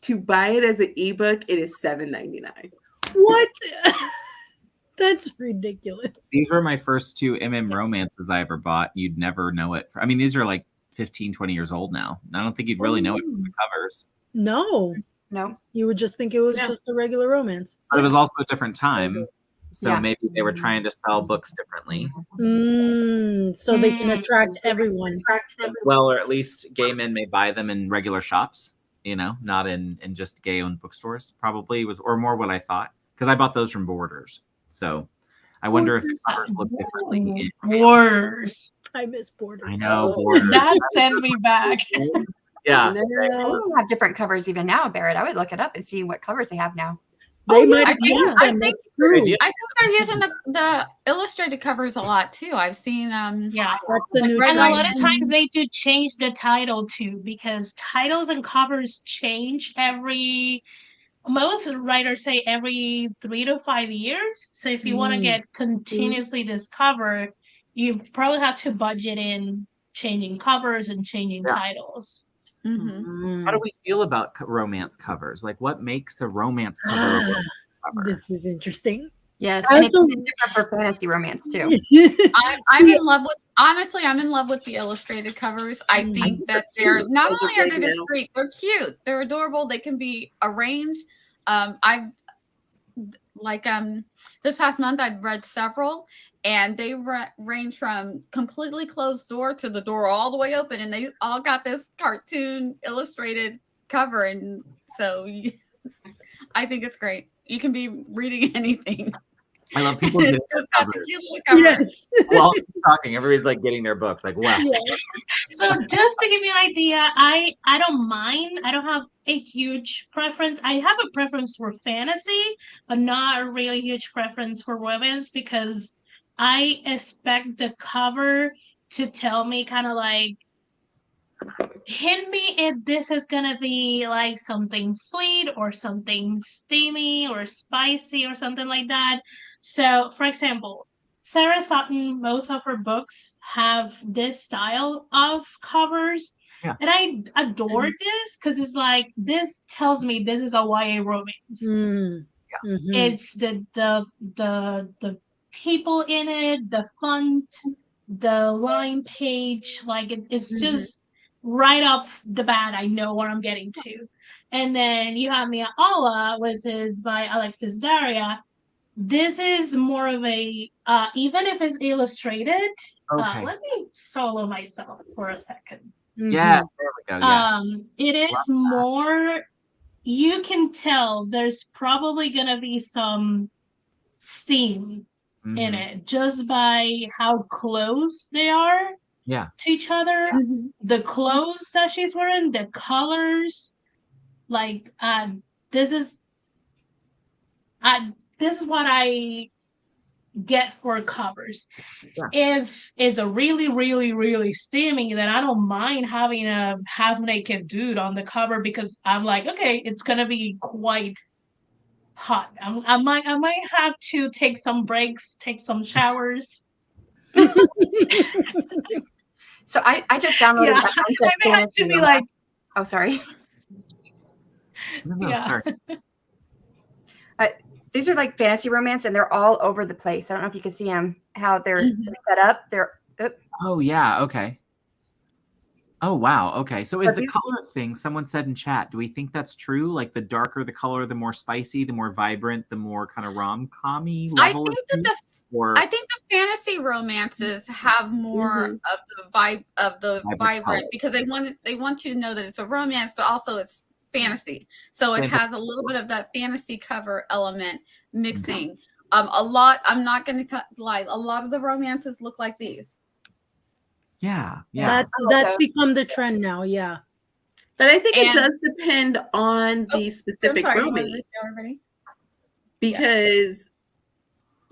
F: To buy it as an ebook, it is $7.99.
C: What? That's ridiculous.
E: These were my first two romances I ever bought. You'd never know it. I mean, these are like 15, 20 years old now. I don't think you'd really know it from the covers.
C: No. You would just think it was just a regular romance.
E: But it was also a different time. So maybe they were trying to sell books differently.
C: So they can attract everyone.
E: Well, or at least gay men may buy them in regular shops, you know, not in just gay-owned bookstores. Probably was, or more what I thought. Because I bought those from Borders. So I wonder if the covers look differently.
A: Borders.
C: I miss Borders.
E: I know, Borders.
A: That sent me back.
E: Yeah.
D: They have different covers even now, Barrett. I would look it up and see what covers they have now.
C: They might have
B: I think they're using the illustrated covers a lot too. I've seen
C: that's the new
A: and a lot of times they do change the title too, because titles and covers change most writers say every 3 to 5 years. So if you want to get continuously discovered, you probably have to budget in changing covers and changing titles.
E: How do we feel about romance covers? Like, what makes a romance cover?
C: This is interesting.
D: Yes, and it's different for fantasy romance too.
B: I'm in love with. Honestly, I'm in love with the illustrated covers. I think that they're not only are they discreet, they're cute, they're adorable. They can be arranged. This past month I've read several, and they range from completely closed door to the door all the way open, and they all got this cartoon illustrated cover, and so I think it's great. You can be reading anything.
E: I love people. It's
B: just got the cute little cover.
C: Yes.
E: While talking, everybody's like getting their books. Like, wow.
A: So just to give you an idea, I don't mind. I don't have a huge preference. I have a preference for fantasy, but not a really huge preference for romance, because I expect the cover to tell me kind of like, hint me if this is gonna be like something sweet or something steamy or spicy or something like that. So, for example, Sarah Sutton, most of her books have this style of covers.
E: Yeah.
A: And I adore this because it's like, this tells me this is a YA romance. It's the people in it, the font, the line page, like it's just right off the bat, I know what I'm getting to. And then you have Mia Allah, which is by Alexis Daria. This is more of a, even if it's illustrated, let me solo myself for a second.
E: Yes, there we go. Yes.
A: It is more, you can tell there's probably going to be some steam in it just by how close they are to each other. The clothes that she's wearing, the colors, like this is what I get for covers. If it's a really, really, really steamy, then I don't mind having a half-naked dude on the cover, because I'm like, okay, it's gonna be quite hot. I might have to take some breaks, take some showers.
D: So I just downloaded.
A: I may have to be like,
D: oh, sorry.
E: Sorry.
D: These are like fantasy romance, and they're all over the place. I don't know if you can see them, how they're set up. They're
E: oh yeah, okay. Oh, wow. Okay. So is
D: But
E: the
D: these-
E: color thing, someone said in chat, do we think that's true? Like the darker the color, the more spicy, the more vibrant, the more kind of rom-com-y
B: I
E: level
B: think
E: of
B: that
E: tea? Or
B: I think the fantasy romances have more of the vibe of the
E: Vibrant color.
B: vibrant because they want you to know that it's a romance, but also it's fantasy. So it has a little bit of that fantasy cover element mixing. A lot. I'm not going to lie. A lot of the romances look like these.
E: Yeah.
C: That's become the trend now. Yeah.
F: But I think it
B: And-
F: does depend on the specific
B: I'm sorry, you wanted
F: romance.
B: to show everybody?
F: Because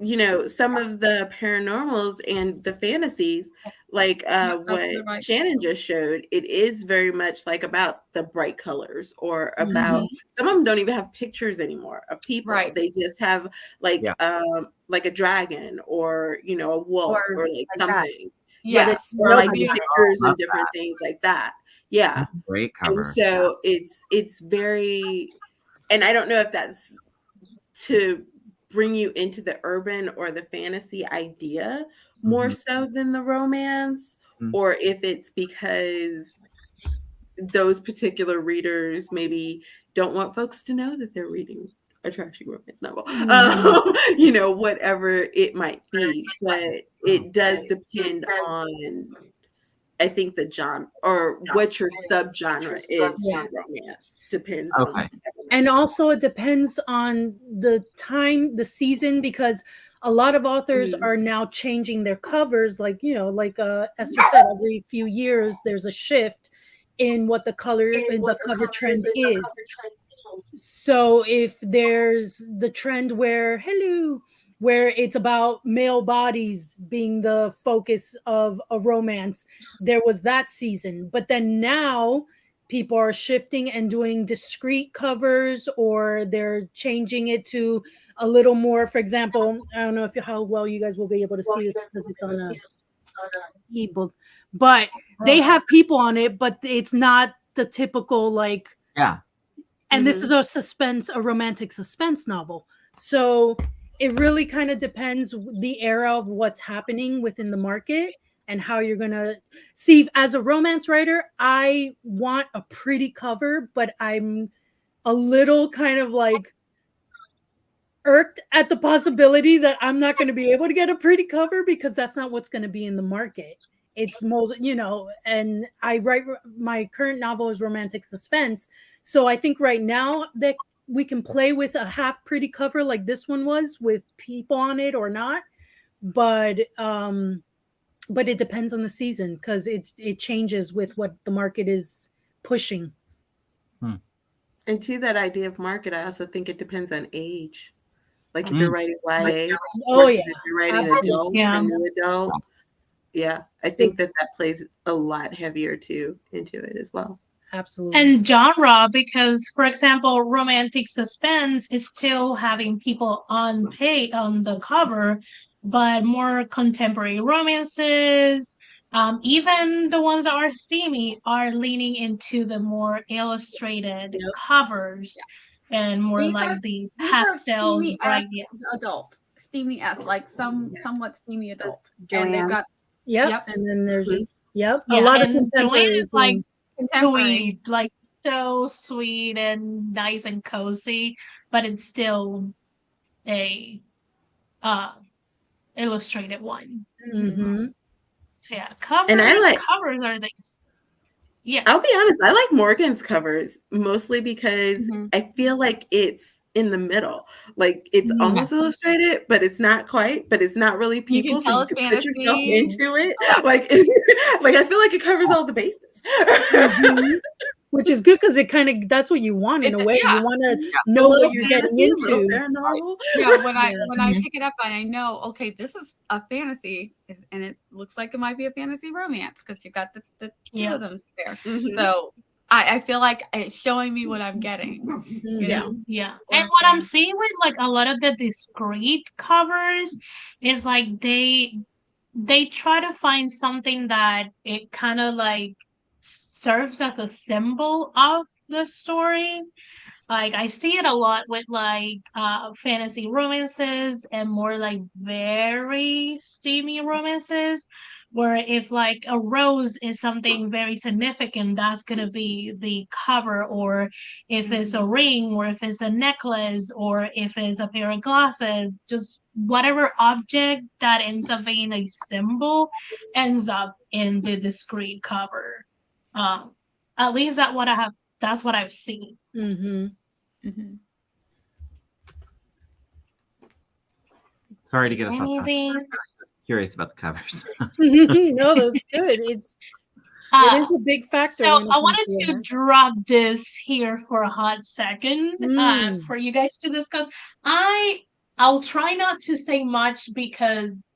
F: you know, some of the paranormals and the fantasies, like what
B: right.
F: Shannon just showed, it is very much like about the bright colors or about some of them don't even have pictures anymore of people.
B: Right.
F: They just have like a dragon or you know, a wolf or like something.
B: Yes.
F: Or like
B: Beautiful.
F: pictures and different things like that. Yeah.
E: Great cover.
F: And so it's very, and I don't know if that's to bring you into the urban or the fantasy idea more so than the romance, or if it's because those particular readers maybe don't want folks to know that they're reading a trashy romance novel. You know, whatever it might be, but it does depend on, I think, the genre or what your subgenre is to romance. Depends on.
C: And also it depends on the time, the season, because a lot of authors are now changing their covers. Like, you know, like Esther said, every few years there's a shift in what the color in the cover trend is. So if there's the trend where it's about male bodies being the focus of a romance, there was that season. But then now people are shifting and doing discrete covers, or they're changing it to a little more. For example, I don't know how well you guys will be able to see this because it's on a ebook, but they have people on it, but it's not the typical like and this is a romantic suspense novel. So it really kind of depends the era of what's happening within the market and how you're going to see. As a romance writer, I want a pretty cover, but I'm a little kind of like irked at the possibility that I'm not going to be able to get a pretty cover because that's not what's going to be in the market. It's most, you know, and I write, my current novel is romantic suspense. So I think right now that we can play with a half pretty cover like this one was with people on it or not. But it depends on the season because it changes with what the market is pushing.
F: And to that idea of market, I also think it depends on age. Like if you're writing YA, versus if you're writing adult or new adult. Yeah, I think that plays a lot heavier too into it as well.
C: Absolutely.
A: And genre, because for example, romantic suspense is still having people on the cover, but more contemporary romances, even the ones that are steamy, are leaning into the more illustrated covers and more like the pastels, bright
B: adult, steamy-esque, like somewhat steamy adult.
D: Joanne.
B: And they've got
C: and then there's a
A: yeah,
C: lot of
A: and
C: contemporary
A: Joanne is like
B: contemporary.
A: sweet, like so sweet and nice and cozy, but it's still a illustrated one. So yeah, covers are these. Yeah,
F: I'll be honest, I like Morgan's covers mostly because I feel like it's in the middle. Like it's almost illustrated, but it's not quite, but it's not really people.
B: You can tell
F: so you
B: it's
F: can put yourself
B: fantasy.
F: into it. Like, like I feel like it covers all the bases.
C: Which is good because it kind of that's what you want in a way. You want to know what you're getting into.
B: Yeah, when I pick it up and I know, okay, this is a fantasy, and it looks like it might be a fantasy romance because you got the two of them there. So I feel like it's showing me what I'm getting. You know?
A: Yeah. And what I'm seeing with like a lot of the discrete covers is like they try to find something that it kind of like serves as a symbol of the story. Like I see it a lot with like fantasy romances and more like very steamy romances, where if like a rose is something very significant, that's gonna be the cover, or if it's a ring, or if it's a necklace, or if it's a pair of glasses, just whatever object that ends up being a symbol ends up in the discrete cover. Um, at least that's what I've seen.
C: Mm-hmm.
B: Mm-hmm.
E: Sorry to get us off topic.
A: Anything?
E: Just curious about the covers.
C: No, that's good. It is a big factor.
A: So
C: when it
A: I
C: comes
A: wanted to
C: romance.
A: drop this here for a hot second for you guys to discuss. I'll try not to say much because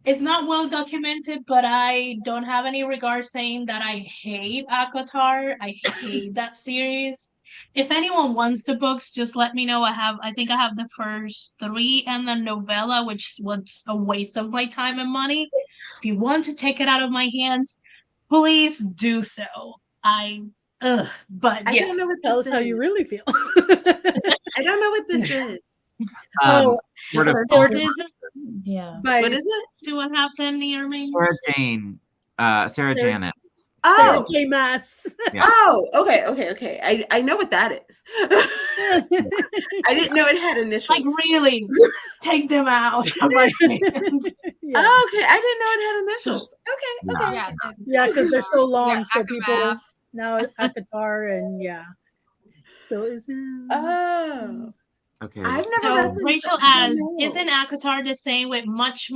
A: it's not well documented, but I don't have any regard saying that I hate Akatar. I hate that series. If anyone wants the books, just let me know. I think I have the first 3 and the novella, which was a waste of my time and money. If you want to take it out of my hands, please do so. But
F: I
A: yeah.
F: don't know what
C: Tell
F: this
C: us how
F: is.
C: you really feel.
F: I don't know what this is.
E: Sort of
A: So this is
G: Yeah.
F: What is it?
A: to what happened near me.
E: Sarah Janet's.
C: Sarah
F: Oh,
C: J. Maas.
E: Yeah.
F: oh, okay. I know what that is. I didn't know it had initials.
A: Like really, take them out of my hands.
C: Yeah,
F: Oh, okay. I didn't know it had initials. Okay.
B: Yeah,
C: yeah, because they're so long,
B: Yeah,
C: so people
B: Akamath.
C: now Akatar and yeah. So is it?
F: Oh.
E: Okay.
F: I've never
A: So
F: read this.
A: Rachel
F: I
A: asks,
F: don't know.
A: isn't Akatar the same with much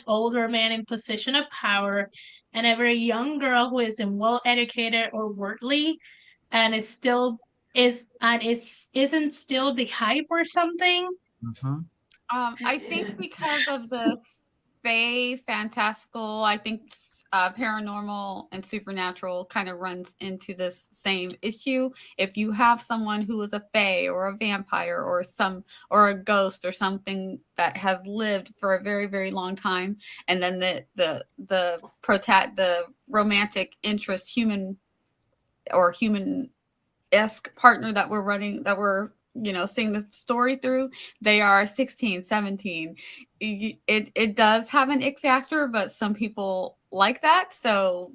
A: older man in position of power and a very young girl who isn't well educated or worldly and isn't still the hype or something?
E: Mhm.
B: I think because of the fae, fantastical, I think paranormal and supernatural kind of runs into this same issue. If you have someone who is a fae or a vampire or a ghost or something that has lived for a very, very long time, and then the romantic interest human esque partner that we're seeing the story through, they are 16, 17. It does have an ick factor, but some people like that, so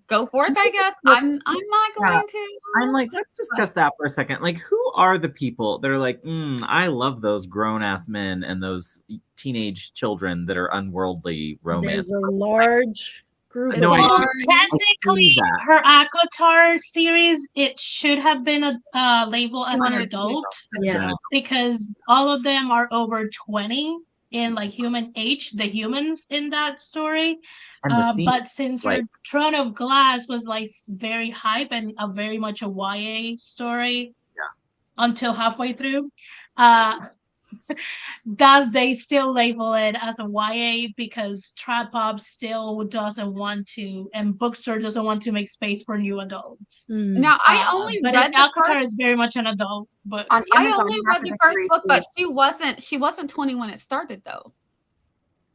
B: go for it. I guess I'm not going to.
E: I'm like, let's discuss that for a second. Like, who are the people that are like, I love those grown ass men and those teenage children that are unworldly romance?
C: There's a large group.
E: No,
C: of
E: I
A: Well,
E: do.
A: technically,
E: that.
A: her Akatar series, it should have been labeled as an
B: wanted it to be
A: adult
C: Yeah.
A: because all of them are over 20 in like human age, the humans in that story.
E: And the scene,
A: But since her
E: like-
A: Throne of Glass was like very hype and very much a YA story until halfway through, that they still label it as a YA because Trap Pop still doesn't want to, and Bookstore doesn't want to make space for new adults.
B: Now, I only
A: But
B: read the
A: Alcatraz
B: first.
A: is very much an adult, but
D: On
B: I
D: Amazon,
B: only
D: half
B: read
D: of
B: the first
D: series
B: book, but
D: is-
B: she wasn't 20 when it started, though.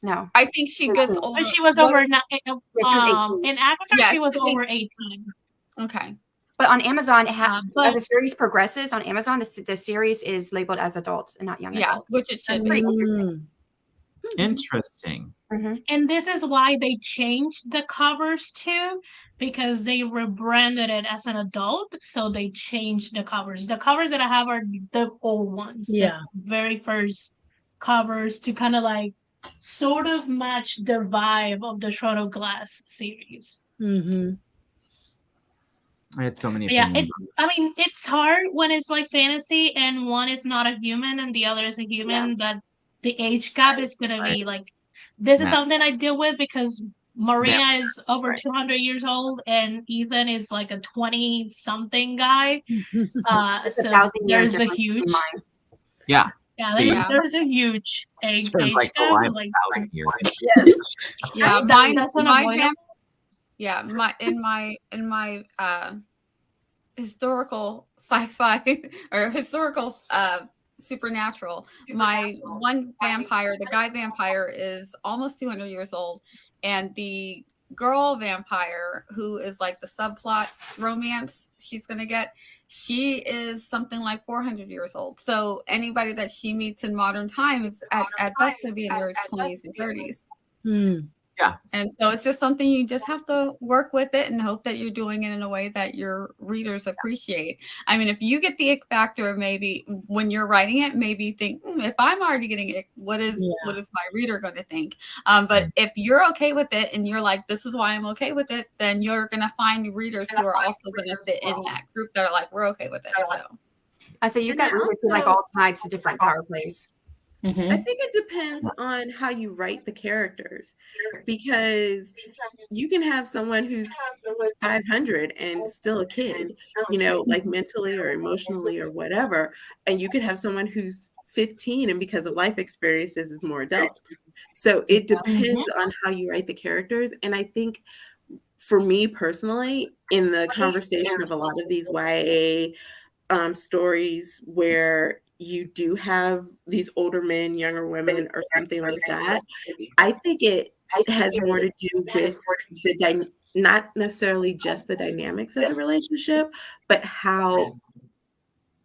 D: no.
B: I think she gets older.
A: she was over
D: Yeah, she was 18.
A: in Avatar.
B: Yeah,
A: she was
B: she was
A: over 18.
B: Okay.
D: But on Amazon,
A: But
D: as the series progresses on Amazon, the series is labeled as adults and not young
B: Yeah,
D: adult.
B: which it should
D: That's
B: be.
D: pretty interesting.
E: Interesting.
A: and this is why they changed the covers too, because they rebranded it as an adult, so they changed the covers. The covers that I have are the old ones,
C: Yeah.
A: the very first covers to kind of like sort of match the vibe of the Throne of Glass series.
C: Mm-hmm.
E: I had so many
A: Yeah,
E: opinions.
A: it's hard when it's like fantasy and one is not a human and the other is a human, that the age gap is gonna be like, this is something I deal with because Marina is over 200 years old and Ethan is like a 20 something guy.
D: It's
A: So
D: 1,000 years
A: there's a
D: difference
A: huge,
D: between mine.
E: Yeah.
A: there's a huge age
E: Turns like the
A: gap.
E: line
A: Like,
E: 1,000 years.
D: Yes.
B: Yeah,
A: that's
B: my
A: unavoidable.
B: yeah, in my historical sci-fi or historical supernatural, my one vampire, the guy vampire, is almost 200 years old, and the girl vampire who is like the subplot romance she's going to get, she is something like 400 years old. So anybody that she meets in modern times at best going to be in their 20s and 30s.
E: Yeah.
B: And so it's just something you just have to work with it and hope that you're doing it in a way that your readers appreciate. I mean, if you get the ick factor, maybe when you're writing it, maybe think, if I'm already getting ick, what is my reader going to think? But if you're okay with it and you're like, this is why I'm okay with it, then you're going to find readers who are also going to fit in that group that are like, we're okay with it.
D: So you've got readers who like all types of different power plays.
F: I think it depends on how you write the characters, because you can have someone who's 500 and still a kid, you know, like mentally or emotionally or whatever. And you could have someone who's 15 and because of life experiences is more adult. So it depends on how you write the characters. And I think for me personally, in the conversation of a lot of these YA stories where you do have these older men, younger women, or something like that, I think it has more to do with the not necessarily just the dynamics of the relationship, but how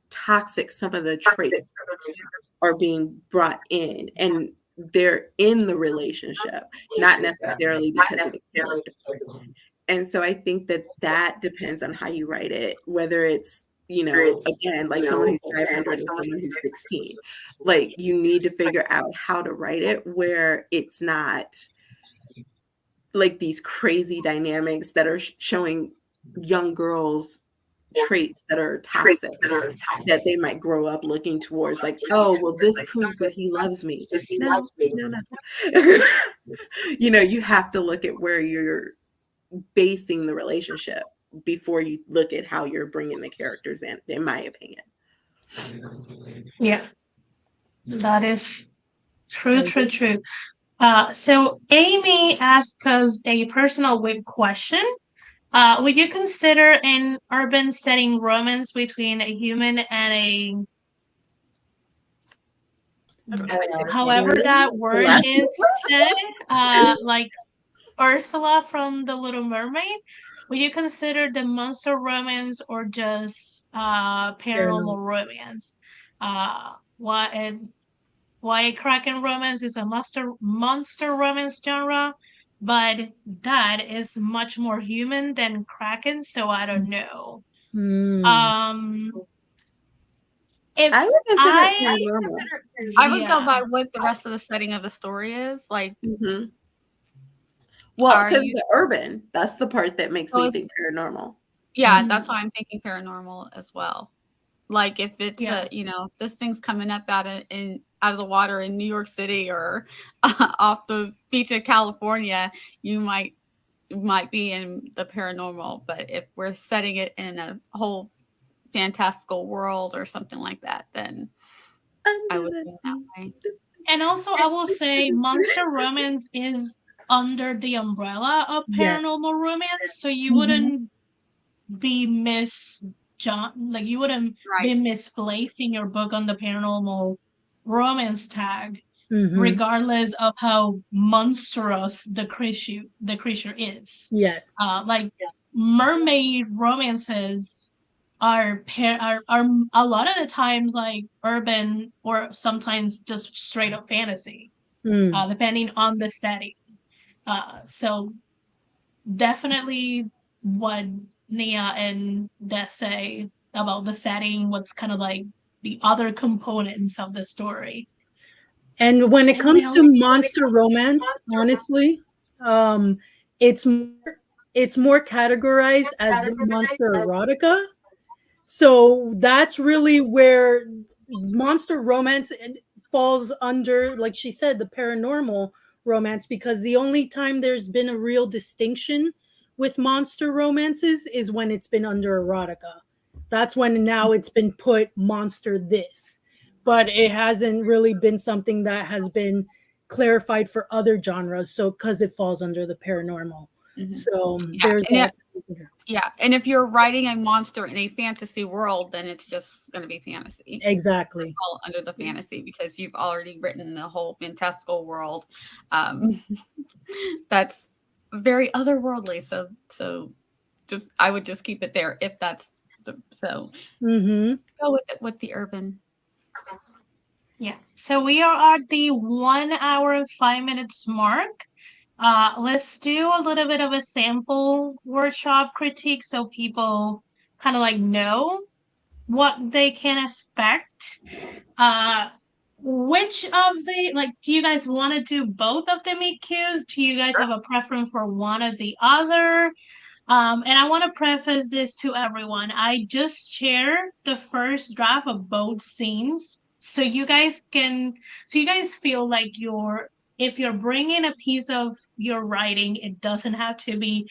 F: toxic some of the traits are being brought in, and they're in the relationship, not necessarily because of the character. And so I think that depends on how you write it, whether it's, you know, again, like someone who's 500 and someone who's 16. Like, you need to figure out how to write it where it's not like these crazy dynamics that are showing young girls traits that are toxic, that they might grow up looking towards, like, oh, well, this proves that he loves me. No. You know, you have to look at where you're basing the relationship before you look at how you're bringing the characters in my opinion.
A: Yeah, that is true. So Amy asked us a personal wit question. Would you consider an urban setting romance between a human and a, however that word is said, like Ursula from The Little Mermaid? Would you consider the monster romance or just paranormal romance? Why Kraken romance is a monster romance genre, but that is much more human than Kraken, so I don't know. If
F: I would consider it paranormal.
B: I would go by what the rest of the setting of the story is. Like,
F: well, because the urban, that's the part that makes me think paranormal.
B: Yeah, that's why I'm thinking paranormal as well. Like, if it's you know, this thing's coming up out of the water in New York City or off the beach of California, you might be in the paranormal. But if we're setting it in a whole fantastical world or something like that, then I would think that way.
A: And also, I will say monster romance is under the umbrella of paranormal romance, so you wouldn't be you wouldn't be misplacing your book on the paranormal romance tag, regardless of how monstrous the creature is.
C: Yes.
A: Mermaid romances are a lot of the times like urban or sometimes just straight up fantasy, depending on the setting. So definitely what Nia and Des say about the setting, what's kind of like the other components of the story.
C: And when it comes to monster romance, honestly, it's more categorized as monster erotica. So that's really where monster romance falls under, like she said, the paranormal romance, because the only time there's been a real distinction with monster romances is when it's been under erotica. That's when now it's been put monster this, but it hasn't really been something that has been clarified for other genres. So because it falls under the paranormal. So there's that.
B: Yeah, and if you're writing a monster in a fantasy world, then it's just going to be fantasy.
C: Exactly.
B: All under the fantasy, because you've already written the whole fantastical world. That's very otherworldly. So just I would just keep it there if that's so. Go with it with the urban.
A: Yeah. So we are at the 1 hour and 5 minutes mark. Let's do a little bit of a sample workshop critique so people kind of like know what they can expect. Which of the, like, do you guys want to do both of the meet cues? Do you guys have a preference for one or the other? And I want to preface this to everyone. I just shared the first draft of both scenes. So you guys feel like if you're bringing a piece of your writing, it doesn't have to be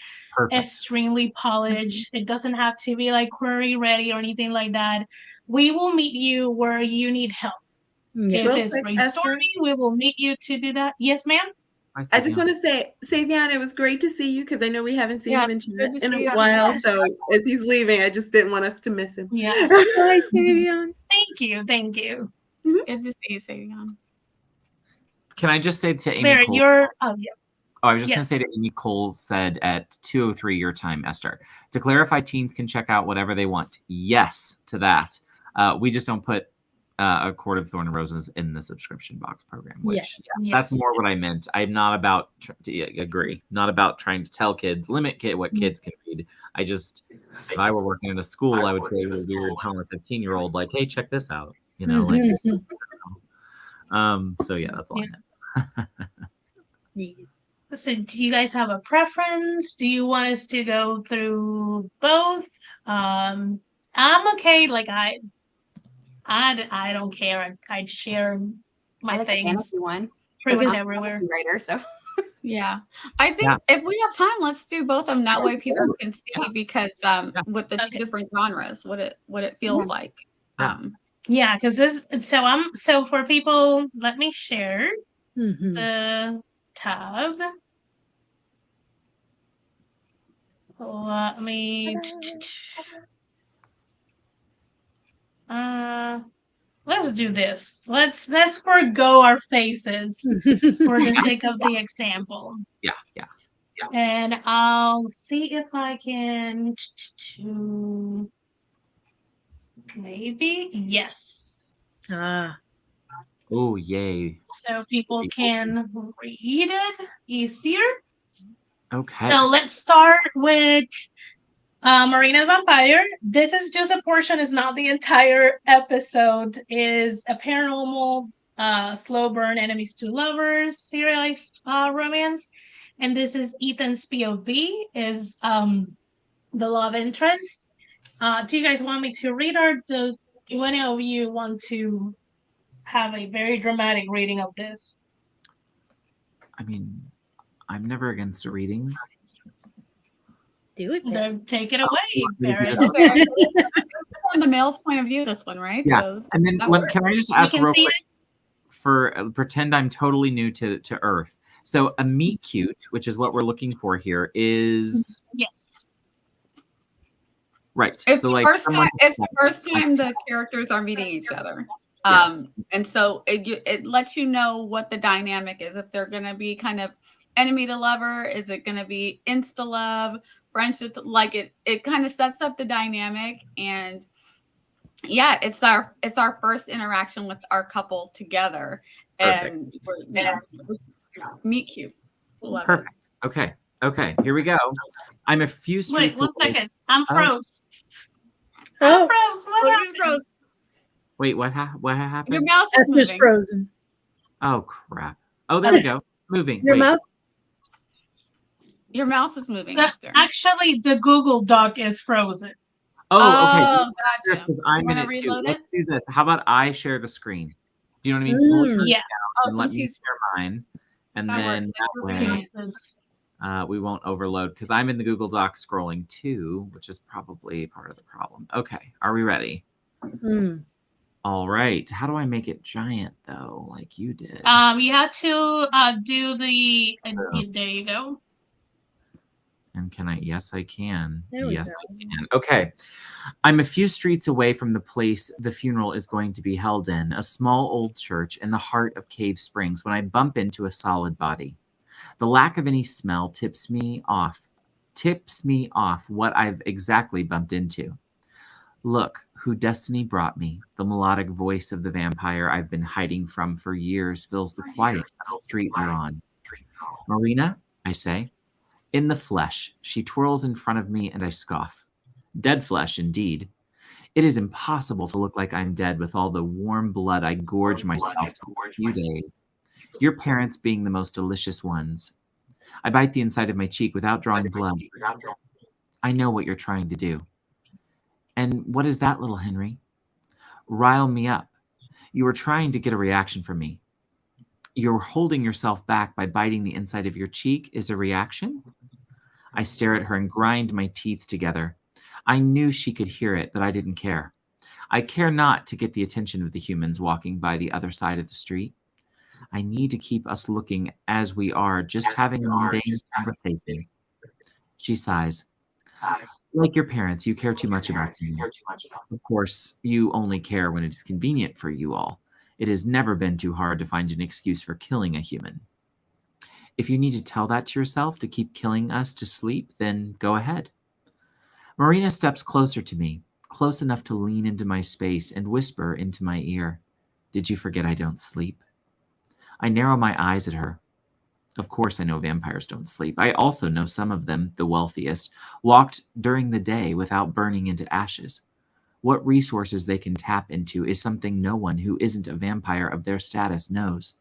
A: extremely polished. It doesn't have to be like query ready or anything like that. We will meet you where you need help. If it's brainstorming, we will meet you to do that. Yes, ma'am?
F: I just want to say, Savion, it was great to see you because I know we haven't seen him in a while.
A: Yes.
F: So as he's leaving, I just didn't want us to miss him.
A: Yeah.
C: Hi, Savion.
A: Thank you. Thank you.
B: Good to see you, Savion.
E: Can I just say to Amy
A: Barrett,
E: Cole?
A: yeah.
E: Oh, I was just going to say that Amy Cole said at 2:03 your time, Esther, to clarify, teens can check out whatever they want. Yes to that. We just don't put a Court of Thorn and Roses in the subscription box program, which that's more what I meant. I'm not about not about trying to tell kids, limit what kids can read. If I were working in a school, I would say to a 15-year-old, like, hey, check this out. You know, like, so yeah, that's all I meant.
A: So do you guys have a preference? Do you want us to go through both? I'm okay. Like I don't care. I share my things pretty much everywhere.
D: Writer, so
B: yeah, I think if we have time, let's do both of them. That way, people can see because with the two different genres, what it feels like.
A: Yeah, because so for people, let me share the tab. Let me. Let's do this. Let's forgo our faces for the sake of the example.
E: Yeah.
A: And I'll see if I can maybe yes.
E: Oh, yay.
A: So people can read it easier.
E: Okay.
A: So let's start with Marina the Vampire. This is just a portion, it's not the entire episode. Is a paranormal, slow burn enemies to lovers, serialized romance. And this is Ethan's POV, is the love interest. Do you guys want me to read, or do any of you want to have a very dramatic reading of this?
E: I mean, I'm never against a reading.
C: Do it.
A: Then take it away, Barrett.
B: From the male's point of view, this one, right?
E: Yeah.
B: So
E: and then can I just ask real quick for pretend I'm totally new to Earth. So a meet cute, which is what we're looking for here, is
A: yes.
E: Right.
B: It's
E: so
B: the
E: like
B: first time. It's the first time the characters are meeting each other. And so it lets you know what the dynamic is. If they're going to be kind of enemy to lover, is it going to be insta love, friendship? Like it kind of sets up the dynamic, and yeah, it's our first interaction with our couple together, and we're meet cute.
E: Perfect. Okay. Here we go. I'm a few streets.
A: Wait, 1 second. I'm froze.
C: Oh.
A: I'm froze. What happened?
E: Wait, what happened?
B: Your mouse is moving.
C: Frozen.
E: Oh crap! Oh, there we go. Moving.
C: Your mouse.
B: Your mouse is moving, Esther.
A: Actually, the Google Doc is frozen.
E: Oh, okay.
B: Gotcha.
E: Because I'm in it too. Let's do this. How about I share the screen? Do you know what I mean?
A: Yeah.
E: And let me share mine, and then that way we won't overload because I'm in the Google Doc scrolling too, which is probably part of the problem. Okay, are we ready? All right. How do I make it giant though, like you did?
A: You have to do the. There you go.
E: And can I? Yes, I can. Yes, I can. Okay. I'm a few streets away from the place the funeral is going to be held in, a small old church in the heart of Cave Springs, when I bump into a solid body. The lack of any smell tips me off what I've exactly bumped into. Look who destiny brought me. The melodic voice of the vampire I've been hiding from for years fills the quiet street we're on. Marina, I say. In the flesh, she twirls in front of me and I scoff. Dead flesh, indeed. It is impossible to look like I'm dead with all the warm blood I gorge myself for a few days. Your parents being the most delicious ones. I bite the inside of my cheek without drawing blood. I know what you're trying to do. And what is that, little Henry? Rile me up. You are trying to get a reaction from me. You're holding yourself back by biting the inside of your cheek is a reaction? I stare at her and grind my teeth together. I knew she could hear it, but I didn't care. I care not to get the attention of the humans walking by the other side of the street. I need to keep us looking as we are, just having a mundane conversation. She sighs. Like your parents, you care too much about things. Of course, you only care when it is convenient for you all. It has never been too hard to find an excuse for killing a human. If you need to tell that to yourself to keep killing us to sleep, then go ahead. Marina steps closer to me, close enough to lean into my space and whisper into my ear, "Did you forget I don't sleep?" I narrow my eyes at her. Of course I know vampires don't sleep. I also know some of them, the wealthiest, walked during the day without burning into ashes. What resources they can tap into is something no one who isn't a vampire of their status knows.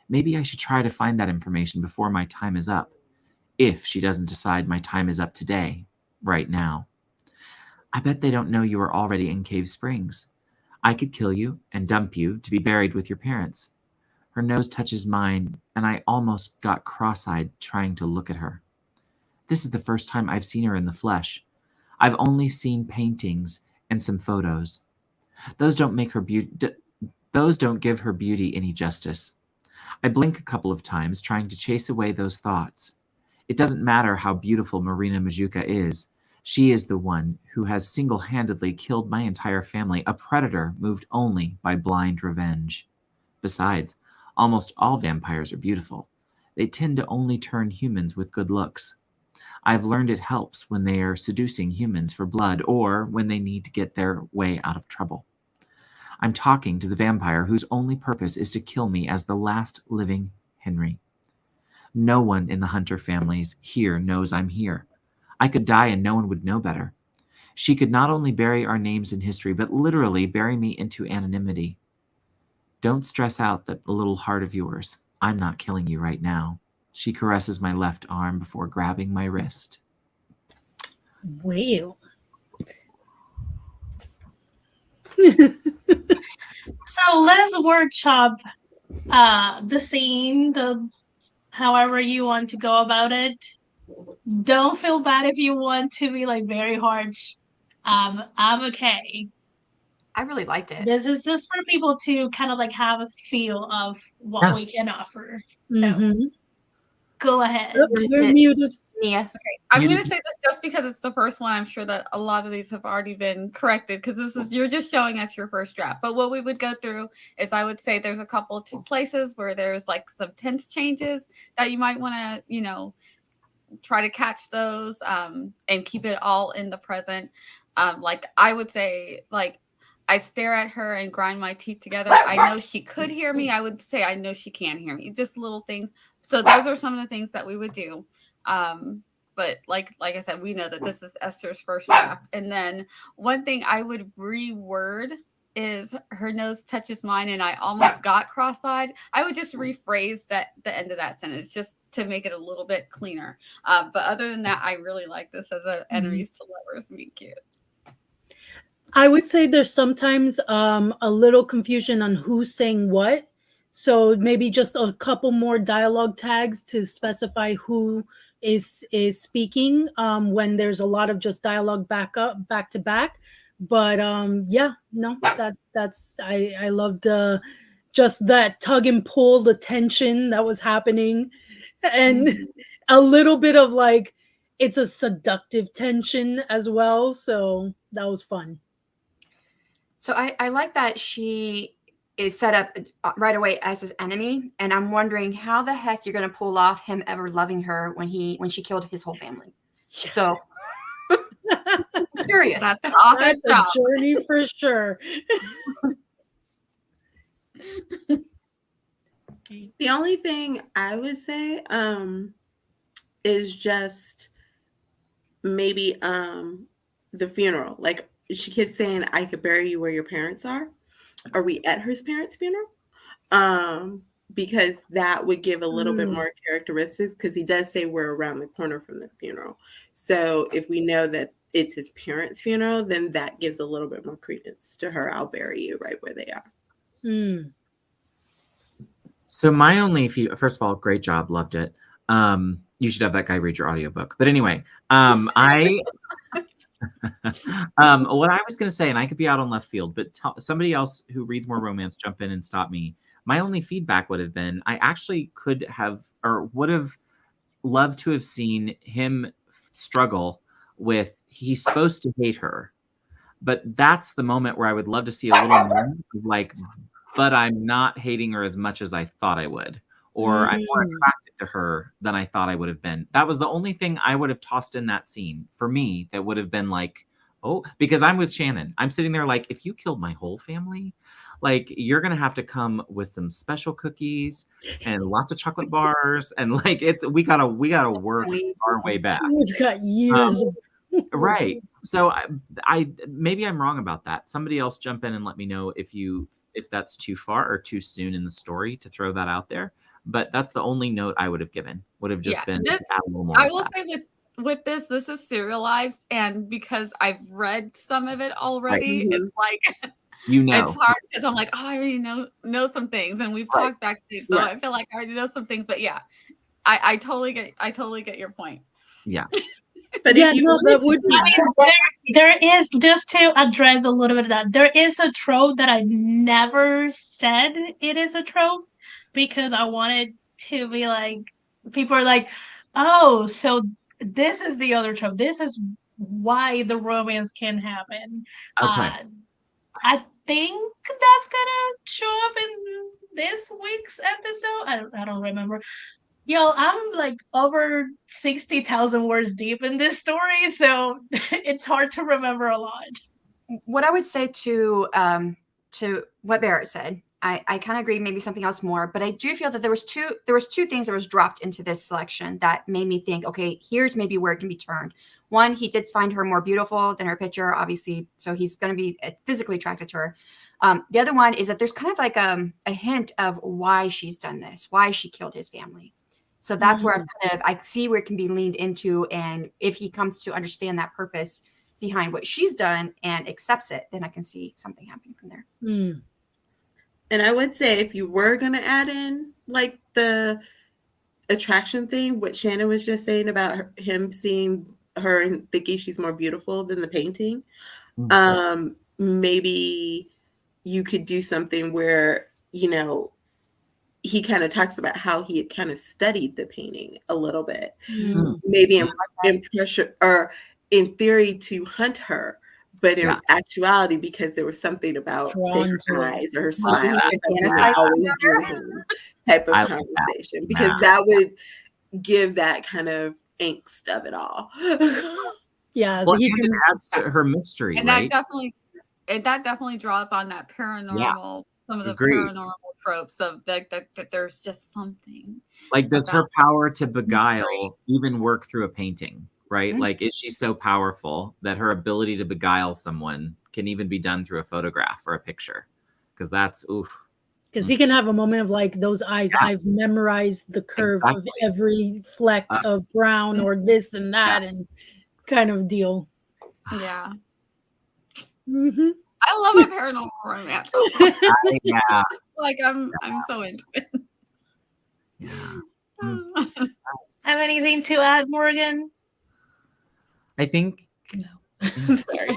E: Maybe I should try to find that information before my time is up. If she doesn't decide my time is up today, right now. I bet they don't know you are already in Cave Springs. I could kill you and dump you to be buried with your parents. Her nose touches mine, and I almost got cross-eyed trying to look at her. This is the first time I've seen her in the flesh. I've only seen paintings and some photos. Those don't give her beauty any justice. I blink a couple of times, trying to chase away those thoughts. It doesn't matter how beautiful Marina Majuka is. She is the one who has single-handedly killed my entire family, a predator moved only by blind revenge. Besides, almost all vampires are beautiful. They tend to only turn humans with good looks. I've learned it helps when they are seducing humans for blood or when they need to get their way out of trouble. I'm talking to the vampire whose only purpose is to kill me as the last living Henry. No one in the Hunter families here knows I'm here. I could die and no one would know better. She could not only bury our names in history, but literally bury me into anonymity. Don't stress out that little heart of yours. I'm not killing you right now. She caresses my left arm before grabbing my wrist.
C: Wow.
A: So let's workshop the scene, however you want to go about it. Don't feel bad if you want to be like very harsh. I'm okay.
D: I really liked it.
A: This is just for people to kind of like have a feel of what we can offer. So go ahead.
C: You're muted.
D: Nia.
B: I'm going to say this just because it's the first one. I'm sure that a lot of these have already been corrected because you're just showing us your first draft. But what we would go through is I would say there's a couple of places where there's like some tense changes that you might want to, try to catch those and keep it all in the present. Like I would say, like, I stare at her and grind my teeth together. I know she could hear me. I would say I know she can hear me. Just little things. So those are some of the things that we would do. But like I said, we know that this is Esther's first draft. And then one thing I would reword is her nose touches mine and I almost got cross-eyed. I would just rephrase the end of that sentence just to make it a little bit cleaner. But other than that, I really like this as an enemies to lovers being cute.
C: I would say there's sometimes a little confusion on who's saying what. So maybe just a couple more dialogue tags to specify who is speaking when there's a lot of just dialogue back to back. But yeah, no, that's I love just that tug and pull, the tension that was happening, and a little bit of like it's a seductive tension as well. So that was fun.
D: So I like that she is set up right away as his enemy, and I'm wondering how the heck you're going to pull off him ever loving her when she killed his whole family. So I'm curious.
B: That's an author's
C: That's a
B: job.
C: journey for sure.
F: The only thing I would say is just maybe the funeral. Like she keeps saying, I could bury you where your parents are. Are we at her parents' funeral? Because that would give a little bit more characteristics, because he does say we're around the corner from the funeral. So if we know that it's his parents' funeral, then that gives a little bit more credence to her. I'll bury you right where they are.
E: So my only first of all, great job, loved it. You should have that guy read your audiobook. But anyway, what I was going to say, and I could be out on left field, but somebody else who reads more romance jump in and stop me. My only feedback would have been, I actually could have or would have loved to have seen him struggle with, he's supposed to hate her. But that's the moment where I would love to see a little more like, but I'm not hating her as much as I thought I would. Or I'm more attracted to her than I thought I would have been. That was the only thing I would have tossed in that scene for me that would have been like, oh, because I'm with Shannon. I'm sitting there like, if you killed my whole family, like you're going to have to come with some special cookies and lots of chocolate bars. And like, we gotta work our way back.
C: We've got years.
E: Right. So I maybe I'm wrong about that. Somebody else jump in and let me know if that's too far or too soon in the story to throw that out there. But that's the only note I would have given. Would have just been add a little more.
B: I will say with this is serialized, and because I've read some of it already, it's like it's hard because I'm like, oh, I already know some things, and we've talked backstage, so I feel like I already know some things. But yeah, I totally get your point.
E: Yeah.
F: But
C: yeah,
F: if you
C: that would be.
A: I mean, there is, just to address a little bit of that, there is a trope that I never said it is a trope, because I wanted to be like, people are like, oh, so this is the other trope. This is why the romance can happen.
E: Okay.
A: I think that's gonna show up in this week's episode. I don't remember. Yo, I'm like over 60,000 words deep in this story, so it's hard to remember a lot.
D: What I would say to what Barrett said, I kind of agree, maybe something else more, but I do feel that there was two things that was dropped into this selection that made me think, okay, here's maybe where it can be turned. One, he did find her more beautiful than her picture, obviously, so he's going to be physically attracted to her. The other one is that there's kind of like a hint of why she's done this, why she killed his family. So that's where I see where it can be leaned into, and if he comes to understand that purpose behind what she's done and accepts it, then I can see something happening from there.
F: And I would say, if you were going to add in like the attraction thing, what Shannon was just saying about him seeing her and thinking she's more beautiful than the painting, maybe you could do something where, he kind of talks about how he had kind of studied the painting a little bit, maybe in pressure or in theory to hunt her, but in actuality, because there was something about her eyes or her smile that always drew him, type of conversation, because that would give that kind of angst of it all.
C: Yeah,
E: well, it adds to her mystery,
B: and
E: right?
B: that definitely draws on that paranormal, some of the paranormal tropes of that there's just something. Like,
E: does her power to beguile even work through a painting? Right? Like, is she so powerful that her ability to beguile someone can even be done through a photograph or a picture? Because that's
C: Because he can have a moment of like, those eyes, I've memorized the curve of every fleck of brown or this and that and kind of deal.
B: Yeah. I love a paranormal romance. Like, I'm so into it.
A: Have anything to add, Morgan?
E: I think
G: no. I'm sorry.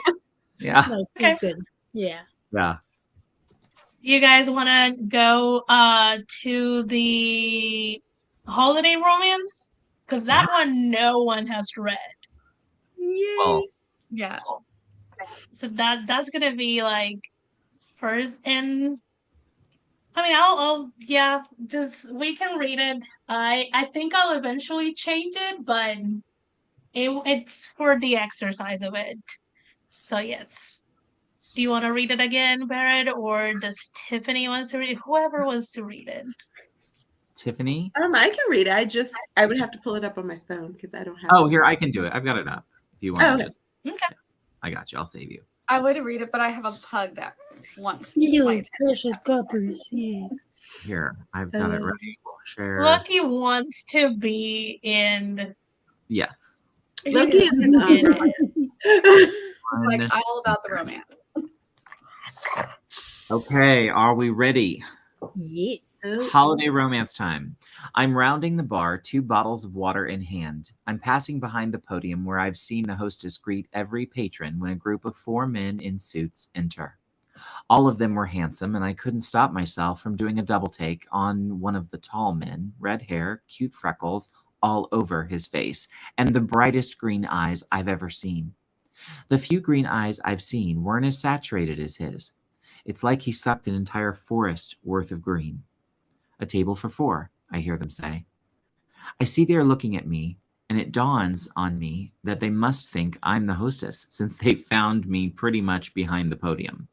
E: Yeah.
C: No, it's good. Yeah.
E: Yeah.
A: You guys want to go to the holiday romance? Because that one no one has read.
C: Yay.
E: Well,
B: yeah.
A: So that's gonna be like first in I mean, yeah, just we can read it. I think I'll eventually change it, but it's for the exercise of it. So yes. Do you want to read it again, Barrett, or does Tiffany wants to read it? Whoever wants to read it.
E: Tiffany?
F: I can read it. I would have to pull it up on my phone because I don't have.
E: Oh, here, I can do it. I've got it up. If you want
F: Oh,
E: to
F: okay.
E: just,
A: Okay.
E: I got you. I'll save you.
B: I would read it, but I have a pug that wants
C: You
B: my
C: precious puppers. Yes.
E: Here, I've got it ready. We'll share.
A: Lucky wants to be in.
E: Yes.
F: Lucky is his own
A: in
F: romance.
B: like all about the romance.
E: Okay, are we ready?
C: Yes.
E: Holiday romance time. I'm rounding the bar, 2 bottles of water in hand. I'm passing behind the podium where I've seen the hostess greet every patron when a group of 4 men in suits enter. All of them were handsome, and I couldn't stop myself from doing a double take on one of the tall men, red hair, cute freckles all over his face, and the brightest green eyes I've ever seen. The few green eyes I've seen weren't as saturated as his. It's like he sucked an entire forest worth of green. A table for 4, I hear them say. I see they're looking at me, and it dawns on me that they must think I'm the hostess since they found me pretty much behind the podium.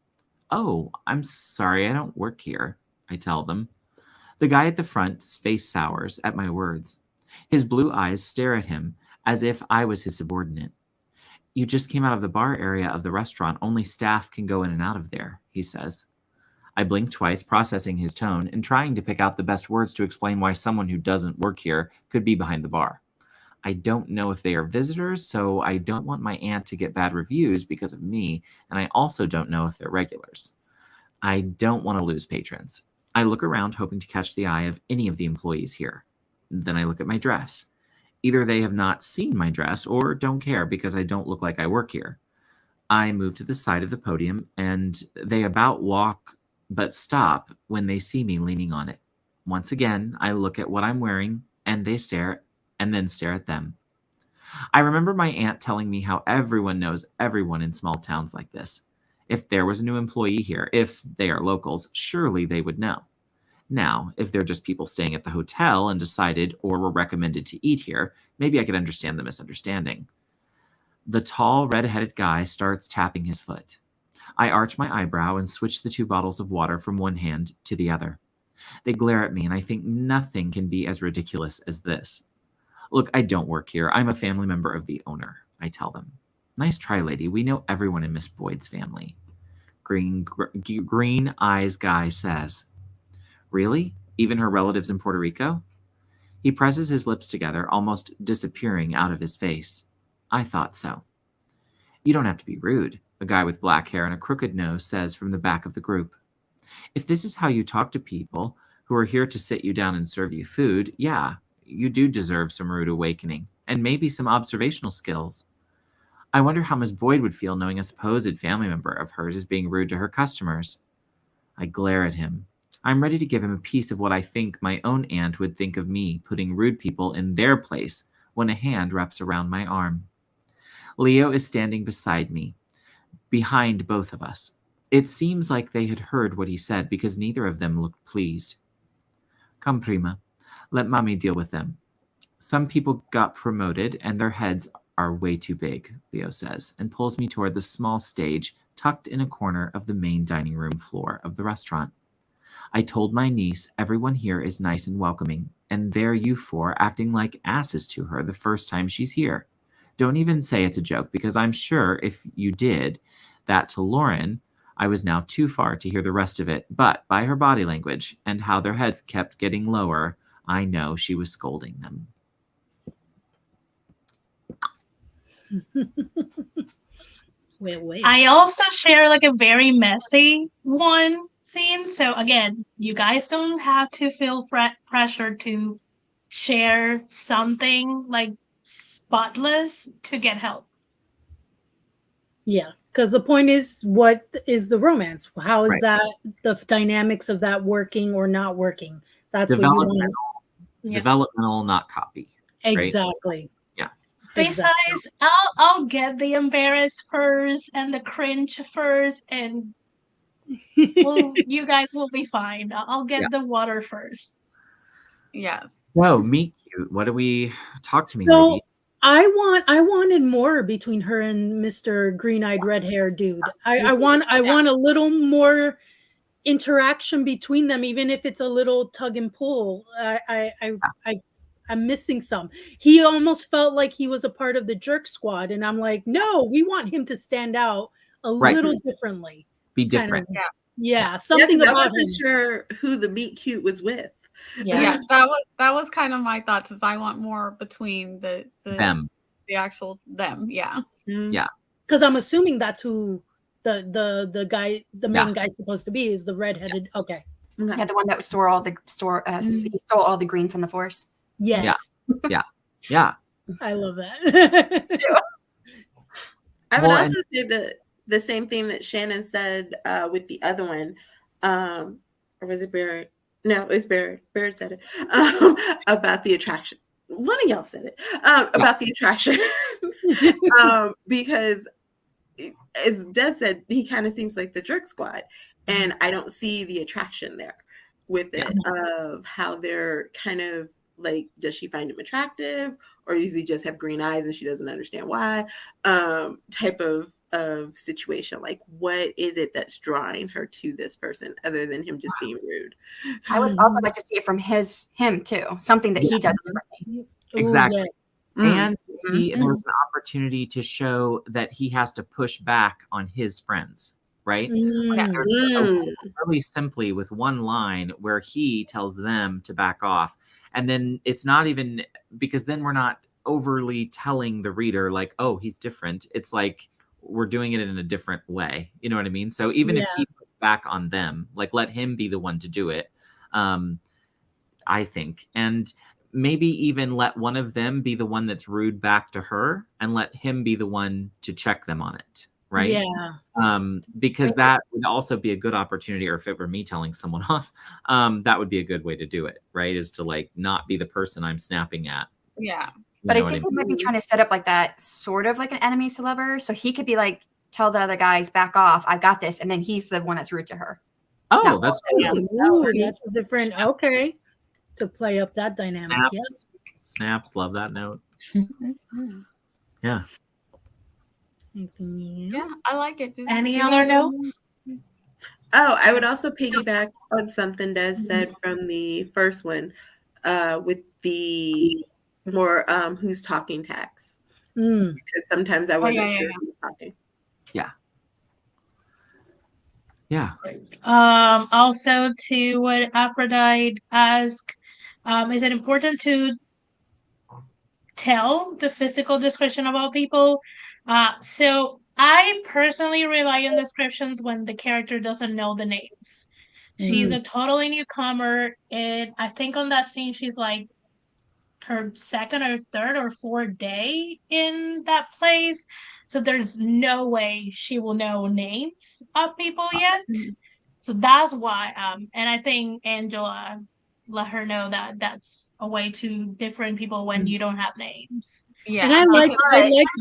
E: Oh, I'm sorry, I don't work here, I tell them. The guy at the front's face sours at my words. His blue eyes stare at him as if I was his subordinate. You just came out of the bar area of the restaurant. Only staff can go in and out of there, he says. I blink twice, processing his tone and trying to pick out the best words to explain why someone who doesn't work here could be behind the bar. I don't know if they are visitors, so I don't want my aunt to get bad reviews because of me, and I also don't know if they're regulars. I don't want to lose patrons. I look around hoping to catch the eye of any of the employees here. Then I look at my dress. Either they have not seen my dress or don't care because I don't look like I work here. I move to the side of the podium, and they about walk but stop when they see me leaning on it. Once again, I look at what I'm wearing, and they stare, and then stare at them. I remember my aunt telling me how everyone knows everyone in small towns like this. If there was a new employee here, if they are locals, surely they would know. Now, if they're just people staying at the hotel and decided or were recommended to eat here, maybe I could understand the misunderstanding. The tall, red-headed guy starts tapping his foot. I arch my eyebrow and switch the 2 bottles of water from one hand to the other. They glare at me, and I think nothing can be as ridiculous as this. Look, I don't work here. I'm a family member of the owner, I tell them. Nice try, lady. We know everyone in Miss Boyd's family. Green eyes guy says. Really? Even her relatives in Puerto Rico? He presses his lips together, almost disappearing out of his face. I thought so. You don't have to be rude, a guy with black hair and a crooked nose says from the back of the group. If this is how you talk to people who are here to sit you down and serve you food, yeah, you do deserve some rude awakening, and maybe some observational skills. I wonder how Miss Boyd would feel knowing a supposed family member of hers is being rude to her customers. I glare at him. I'm ready to give him a piece of what I think my own aunt would think of me putting rude people in their place when a hand wraps around my arm. Leo is standing beside me, behind both of us. It seems like they had heard what he said because neither of them looked pleased. Come, prima. Let mommy deal with them. Some people got promoted and their heads are way too big, Leo says, and pulls me toward the small stage tucked in a corner of the main dining room floor of the restaurant. I told my niece everyone here is nice and welcoming, and there you 4 acting like asses to her the first time she's here. Don't even say it's a joke, because I'm sure if you did that to Lauren, I was now too far to hear the rest of it, but by her body language and how their heads kept getting lower, I know she was scolding them.
C: Wait.
A: I also share like a very messy one scene. So again, you guys don't have to feel pressure to share something like spotless to get help.
C: Yeah, because the point is, what is the romance? How is
E: Right.
C: that the dynamics of that working or not working? That's what you want.
E: Developmental, not copy. Right?
C: Exactly.
E: Yeah.
A: Besides, I'll get the embarrassed first and the cringe first, and Well, you guys will be fine. I'll get the water first.
B: Yes.
E: Whoa, meet cute. What do we talk to me,
C: So
E: ladies?
C: I wanted more between her and Mr. Green-eyed red-haired dude. I want a little more interaction between them, even if it's a little tug and pull. I'm missing some. He almost felt like he was a part of the jerk squad, and I'm like, no, we want him to stand out a little differently.
E: Be different.
C: Yeah, something
F: I
C: about
F: wasn't
C: him.
F: sure who the meet cute was with.
B: Yeah, that was kind of my thoughts. Is I want more between the actual them. Yeah.
E: Yeah.
C: Because I'm assuming that's who the guy, the main guy's supposed to be, is the redheaded. Okay.
D: Yeah, the one that stole all the green from the force.
C: Yes.
E: Yeah.
C: I love that.
F: I would also say that the same thing that Shannon said with the other one, or was it Barrett? No, it was Barrett. Barrett said it about the attraction. One of y'all said it about the attraction, because as Des said, he kind of seems like the jerk squad, and I don't see the attraction there with it of how they're kind of like, does she find him attractive, or does he just have green eyes and she doesn't understand why? Type of situation. Like, what is it that's drawing her to this person other than him just being rude?
D: I would also like to see it from him too. Something that he does differently.
E: Exactly.
C: Ooh, yeah.
E: And there's an opportunity to show that he has to push back on his friends, right? Really simply with one line where he tells them to back off. And then it's not even, because then we're not overly telling the reader like, oh, he's different. It's like we're doing it in a different way. You know what I mean? So even if he puts back on them, like, let him be the one to do it, I think. And maybe even let one of them be the one that's rude back to her and let him be the one to check them on it. Right.
C: Yeah.
E: Because that would also be a good opportunity, or if it were me telling someone off, that would be a good way to do it. Right. Is to like not be the person I'm snapping at.
B: Yeah.
D: But I think he might be trying to set up like that, sort of like an enemies to lover. So he could be like, tell the other guys, back off. I got this. And then he's the one that's rude to her.
E: Oh, that's
C: cool. That's a different. Okay. To play up that dynamic. Yes.
E: Snaps. Love that note. Yeah.
B: Yeah, I like it. Just
A: any other notes?
F: Oh, I would also piggyback on something Des said from the first one, with the more who's talking tags. Because sometimes I wasn't sure who was talking.
E: Yeah.
A: Also, to what Aphrodite asked, is it important to tell the physical description about people? So I personally rely on descriptions when the character doesn't know the names. She's a totally newcomer, and I think on that scene she's like her second or third or fourth day in that place. So there's no way she will know names of people yet. So that's why, and I think Angela let her know that that's a way to different people when you don't have names.
C: Yeah, and I like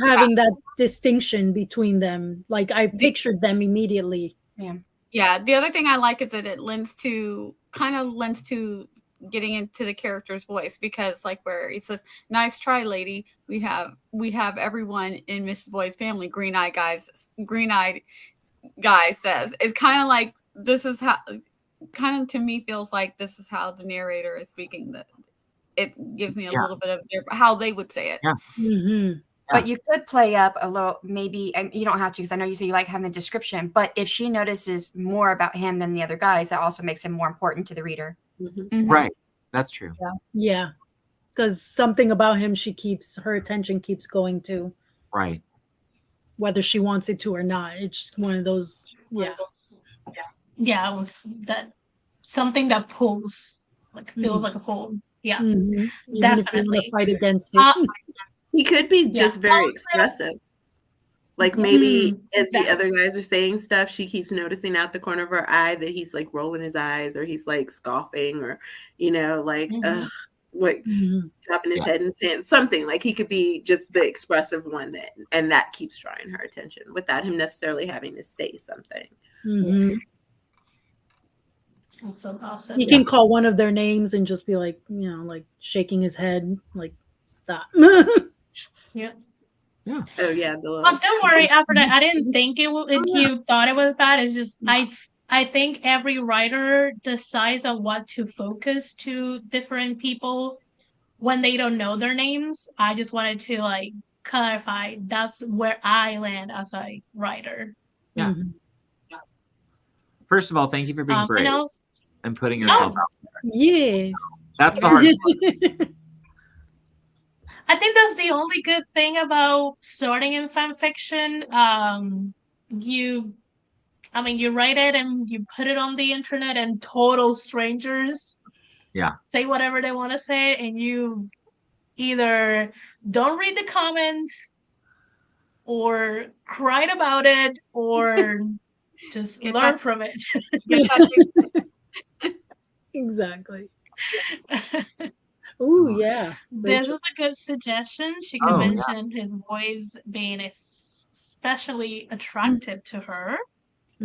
C: having that distinction between them. Like I pictured them immediately.
B: Yeah. The other thing I like is that it lends to getting into the character's voice, because like where he says, "Nice try, lady. We have everyone in Mrs. Boyd's family." Green-eyed guy says, it's kind of like, this is how, kind of to me feels like this is how the narrator is speaking. That it gives me a little bit of how they would say it.
E: Yeah.
D: But you could play up a little, maybe, and you don't have to, because I know you say you like having the description, but if she notices more about him than the other guys, that also makes him more important to the reader.
E: Right. That's true.
C: Yeah. Because something about him, her attention keeps going to.
E: Right.
C: Whether she wants it to or not. It's just one of those. Yeah.
A: Yeah, it was that something that pulls, like feels like a pull. Yeah.
C: Definitely. If you fight against it.
F: He could be just very expressive. Like maybe as the other guys are saying stuff, she keeps noticing out the corner of her eye that he's like rolling his eyes, or he's like scoffing, or, like, dropping his head and saying something. Like he could be just the expressive one and that keeps drawing her attention without him necessarily having to say something.
A: Awesome.
C: He can call one of their names and just be like, like shaking his head, like, stop.
A: Yeah.
F: Oh yeah.
A: Don't worry. After that, I didn't think it. If you thought it was bad, it's just I think every writer decides on what to focus to different people when they don't know their names. I just wanted to like clarify that's where I land as a writer.
E: Yeah.
C: Mhm.
E: First of all, thank you for being brave and putting yourself out there.
C: Yes.
E: That's the hard part.
A: I think that's the only good thing about starting in fan fiction. You write it and you put it on the internet, and total strangers say whatever they want to say, and you either don't read the comments or cried about it or just learn from it.
C: Exactly. Oh yeah.
A: This is a good suggestion. She can mention his voice being especially attractive to her.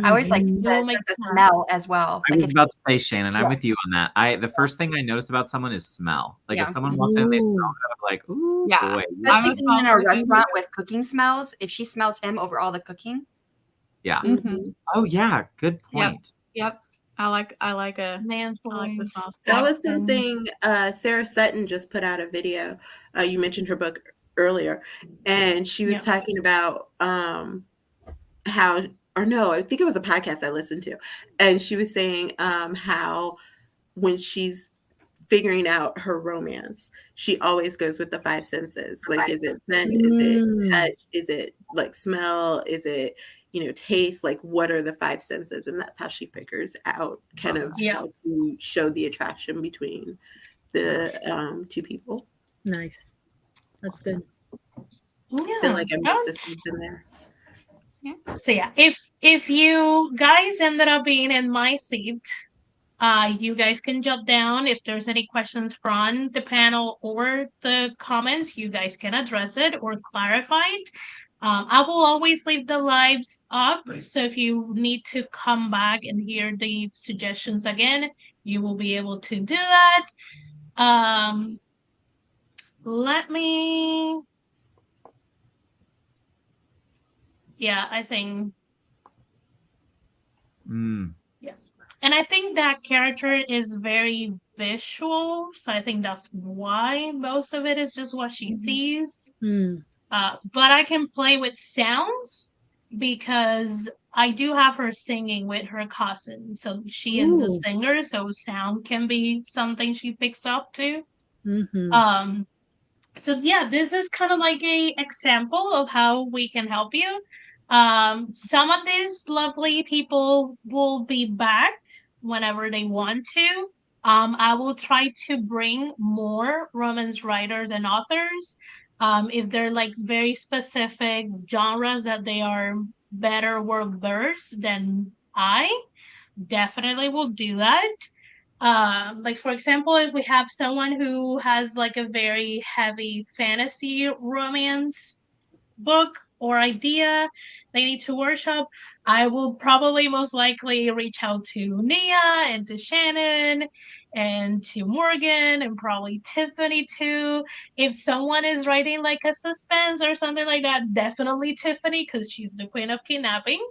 D: I always like the smell as well.
E: I was about to say, Shannon, I'm with you on that. The first thing I notice about someone is smell. Like if someone walks in and they smell good, I'm like, ooh, boy.
D: I'm in a restaurant with cooking smells. If she smells him over all the cooking.
E: Yeah. Oh yeah, good point.
B: Yep. I like a
A: man's voice.
F: That was something Sarah Sutton just put out a video. You mentioned her book earlier, and she was talking about how, or no, I think it was a podcast I listened to, and she was saying how when she's figuring out her romance, she always goes with the five senses. Like, is it scent? Is it touch? Is it like smell? Is it taste? Like, what are the five senses? And that's how she figures out kind of how to show the attraction between the two people.
C: Nice. That's good.
F: I feel like I missed something there.
A: So if you guys ended up being in my seat, you guys can jot down if there's any questions from the panel or the comments. You guys can address it or clarify it. I will always leave the lives up, so if you need to come back and hear the suggestions again, you will be able to do that. Let me. Yeah, I think. Yeah. And I think that character is very visual, so I think that's why most of it is just what she sees. But I can play with sounds because I do have her singing with her cousin. So she is a singer, so sound can be something she picks up too. So yeah, this is kind of like a example of how we can help you. Some of these lovely people will be back whenever they want to. I will try to bring more romance writers and authors. If they're like very specific genres that they are better well versed than I, definitely will do that. Like for example, if we have someone who has like a very heavy fantasy romance book or idea they need to workshop, I will probably most likely reach out to Nia and to Shannon and to Morgan and probably Tiffany too. If someone is writing like a suspense or something like that, definitely Tiffany because she's the queen of kidnapping.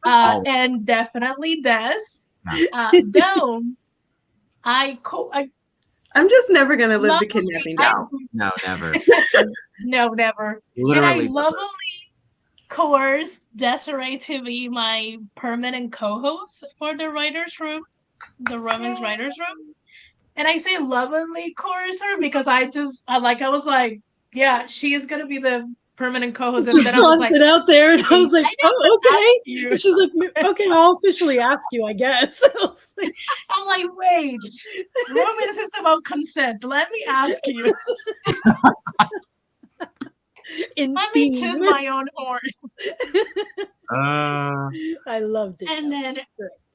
A: And definitely Des. Though
F: I'm just never gonna live the kidnapping down.
E: No, never.
A: No, never.
E: Literally.
A: And I lovingly coerced Desiree to be my permanent co-host for the writers' room, the romance writers' room. And I say lovingly coerce her because I was like, yeah, she is gonna be the permanent co-host. And
C: then I was like, it out there, and I was like, oh, okay. And she's like, okay, I'll officially ask you, I guess.
A: I'm like, wait, romance is about consent. Let me ask you. Let me toot my own horn.
C: I loved it.
A: And then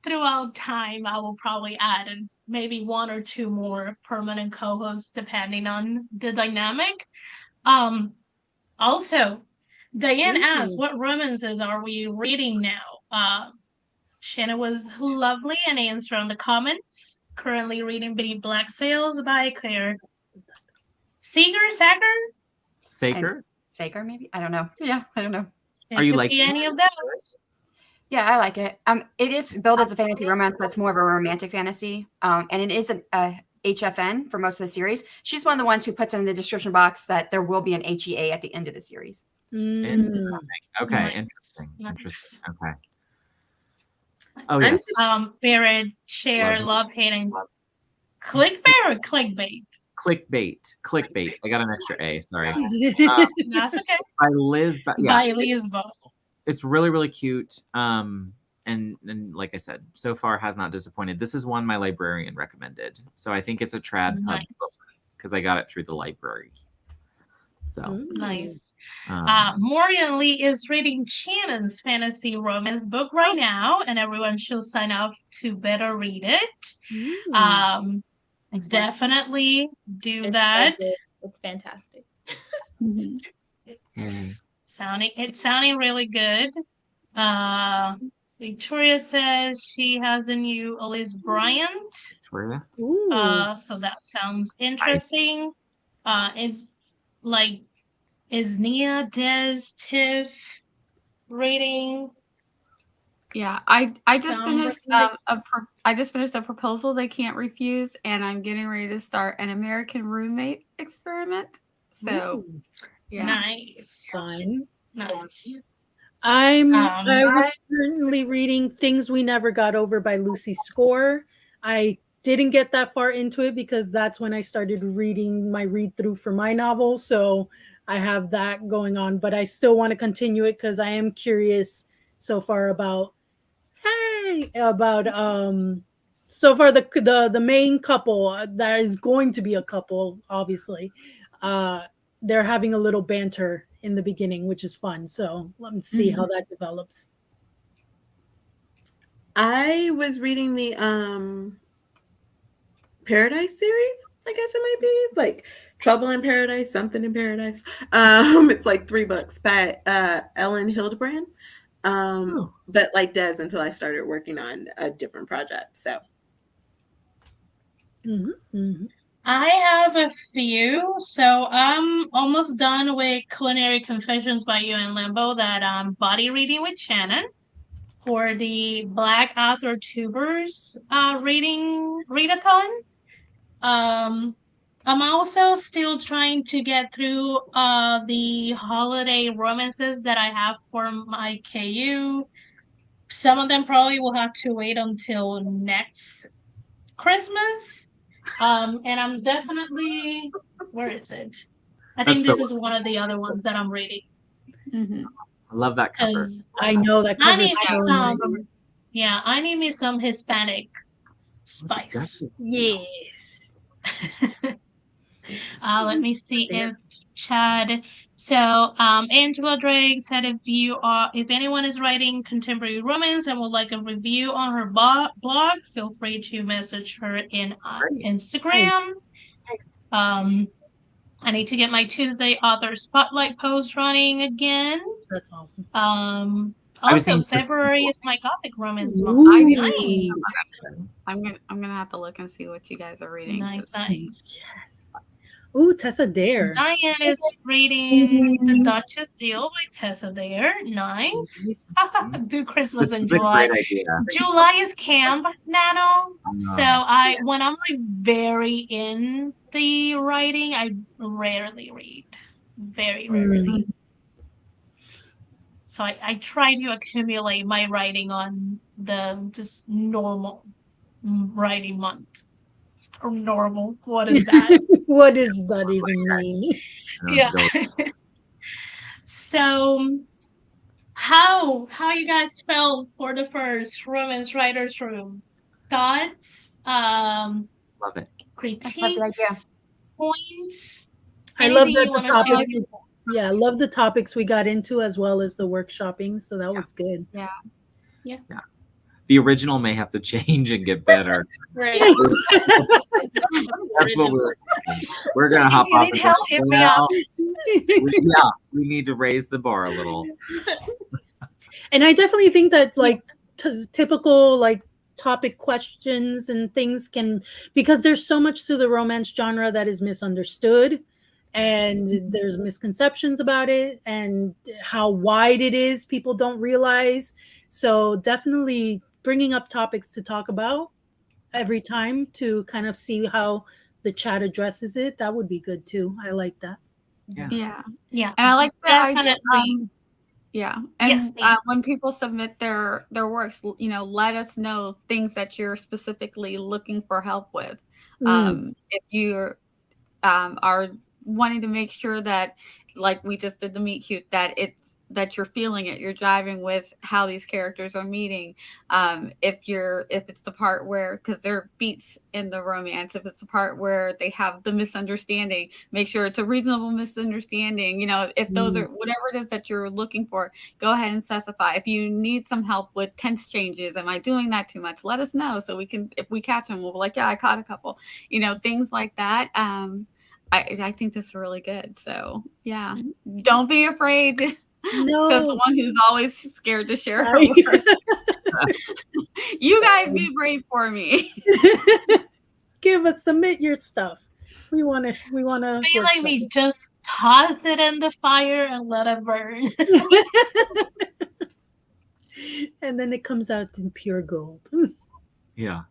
A: throughout time, I will probably add maybe one or two more permanent co-hosts depending on the dynamic. Also, Diane asked, what romances are we reading now? Shannon was lovely and answered on the comments. Currently reading Bitty Black Sails by Claire Sager?
D: Sager, maybe? I don't know. Yeah, I don't know.
E: Are you
A: could
E: liking
A: be any of those?
D: Yeah, I like it. It is billed as a fantasy romance, but it's more of a romantic fantasy. And it is an HFN for most of the series. She's one of the ones who puts in the description box that there will be an HEA at the end of the series.
E: Interesting. Okay,
A: Nice.
E: interesting.
A: Nice.
E: Interesting. Okay. Oh yes.
A: Barrett, share, love, hate, and clickbait or clickbait?
E: Clickbait. I got an extra A. Sorry.
A: That's okay.
E: By Liz.
A: By Lisbo.
E: It's really, really cute. And like I said, so far has not disappointed. This is one my librarian recommended, so I think it's a trad pub book because I got it through the library. So
A: nice. Morgan Lee is reading Shannon's fantasy romance book right now, and everyone should sign up to better read it. Definitely do that.
G: It's fantastic.
A: It's sounding really good. Victoria says she has a new Elise Bryant.
E: Victoria.
A: So that sounds interesting. Is Nia, Des, Tiff reading?
B: Yeah, I just finished I just finished a proposal they can't refuse, and I'm getting ready to start an American roommate experiment. So, yeah,
A: nice,
C: fun.
A: Nice.
C: I was currently reading Things We Never Got Over by Lucy Score. I didn't get that far into it because that's when I started reading my read through for my novel. So I have that going on, but I still want to continue it because I am curious so far about so far the main couple that is going to be a couple, obviously. They're having a little banter in the beginning, which is fun. So let me see how that develops.
F: I was reading the Paradise series, I guess it might be. It's like Trouble in Paradise, Something in Paradise. It's like 3 books by Ellen Hildebrand. But like Des until I started working on a different project. So
A: I have a few. So I'm almost done with Culinary Confessions by UN Limbo that I'm body reading with Shannon for the Black Author Tubers readathon. I'm also still trying to get through the holiday romances that I have for my KU. Some of them probably will have to wait until next Christmas. And I'm definitely, where is it? I think this is one of the other ones that I'm reading.
E: I love that cover.
C: I know that cover.
A: I need me some Hispanic spice.
C: Yes.
A: Let me see if Chad. So Angela Drake said if anyone is writing contemporary romance and would like a review on her blog, feel free to message her in Instagram. I need to get my Tuesday author spotlight post running again.
C: That's awesome.
A: Also, February is my Gothic romance month.
B: I'm gonna have to look and see what you guys are reading.
A: Nice.
C: Ooh, Tessa Dare.
A: Diane is reading The Duchess Deal by Tessa Dare. Nice. Do Christmas in July. July is camp, Nano. So when I'm like very in the writing, I rarely read. Very rarely. So I try to accumulate my writing on the just normal writing month. Or normal. What is that?
C: What does that even mean?
A: Yeah. So how you guys felt for the first Romance Writers Room? Thoughts?
E: Love it.
A: Critiques? Points?
C: I love the topics. Yeah, I love the topics we got into as well as the workshopping. So that was good.
A: Yeah.
E: The original may have to change and get better.
A: Right.
E: That's what we're gonna hop off. We need to raise the bar a little.
C: And I definitely think that typical like topic questions and things can, because there's so much to the romance genre that is misunderstood, and there's misconceptions about it and how wide it is, people don't realize. So definitely bringing up topics to talk about every time to kind of see how the chat addresses it, that would be good too. I like that.
B: Yeah.
A: Yeah.
B: And I like the idea.
A: Definitely.
B: Yeah.
A: Yes,
B: And
A: Nia.
B: when people submit their works, let us know things that you're specifically looking for help with. If you are wanting to make sure that, like we just did the meet cute, that you're feeling it, you're driving with how these characters are meeting. If it's the part where, because there are beats in the romance, if it's the part where they have the misunderstanding, make sure it's a reasonable misunderstanding. If those are whatever it is that you're looking for, go ahead and specify. If you need some help with tense changes, am I doing that too much? Let us know so we can, if we catch them, we'll be like, yeah, I caught a couple. Things like that. I think this is really good. So yeah, don't be afraid.
C: No.
B: Says the one who's always scared to share her work. You guys be brave for me.
C: Submit your stuff. We want to
A: Feel like we just toss it in the fire and let it burn.
C: And then it comes out in pure gold.
E: Yeah.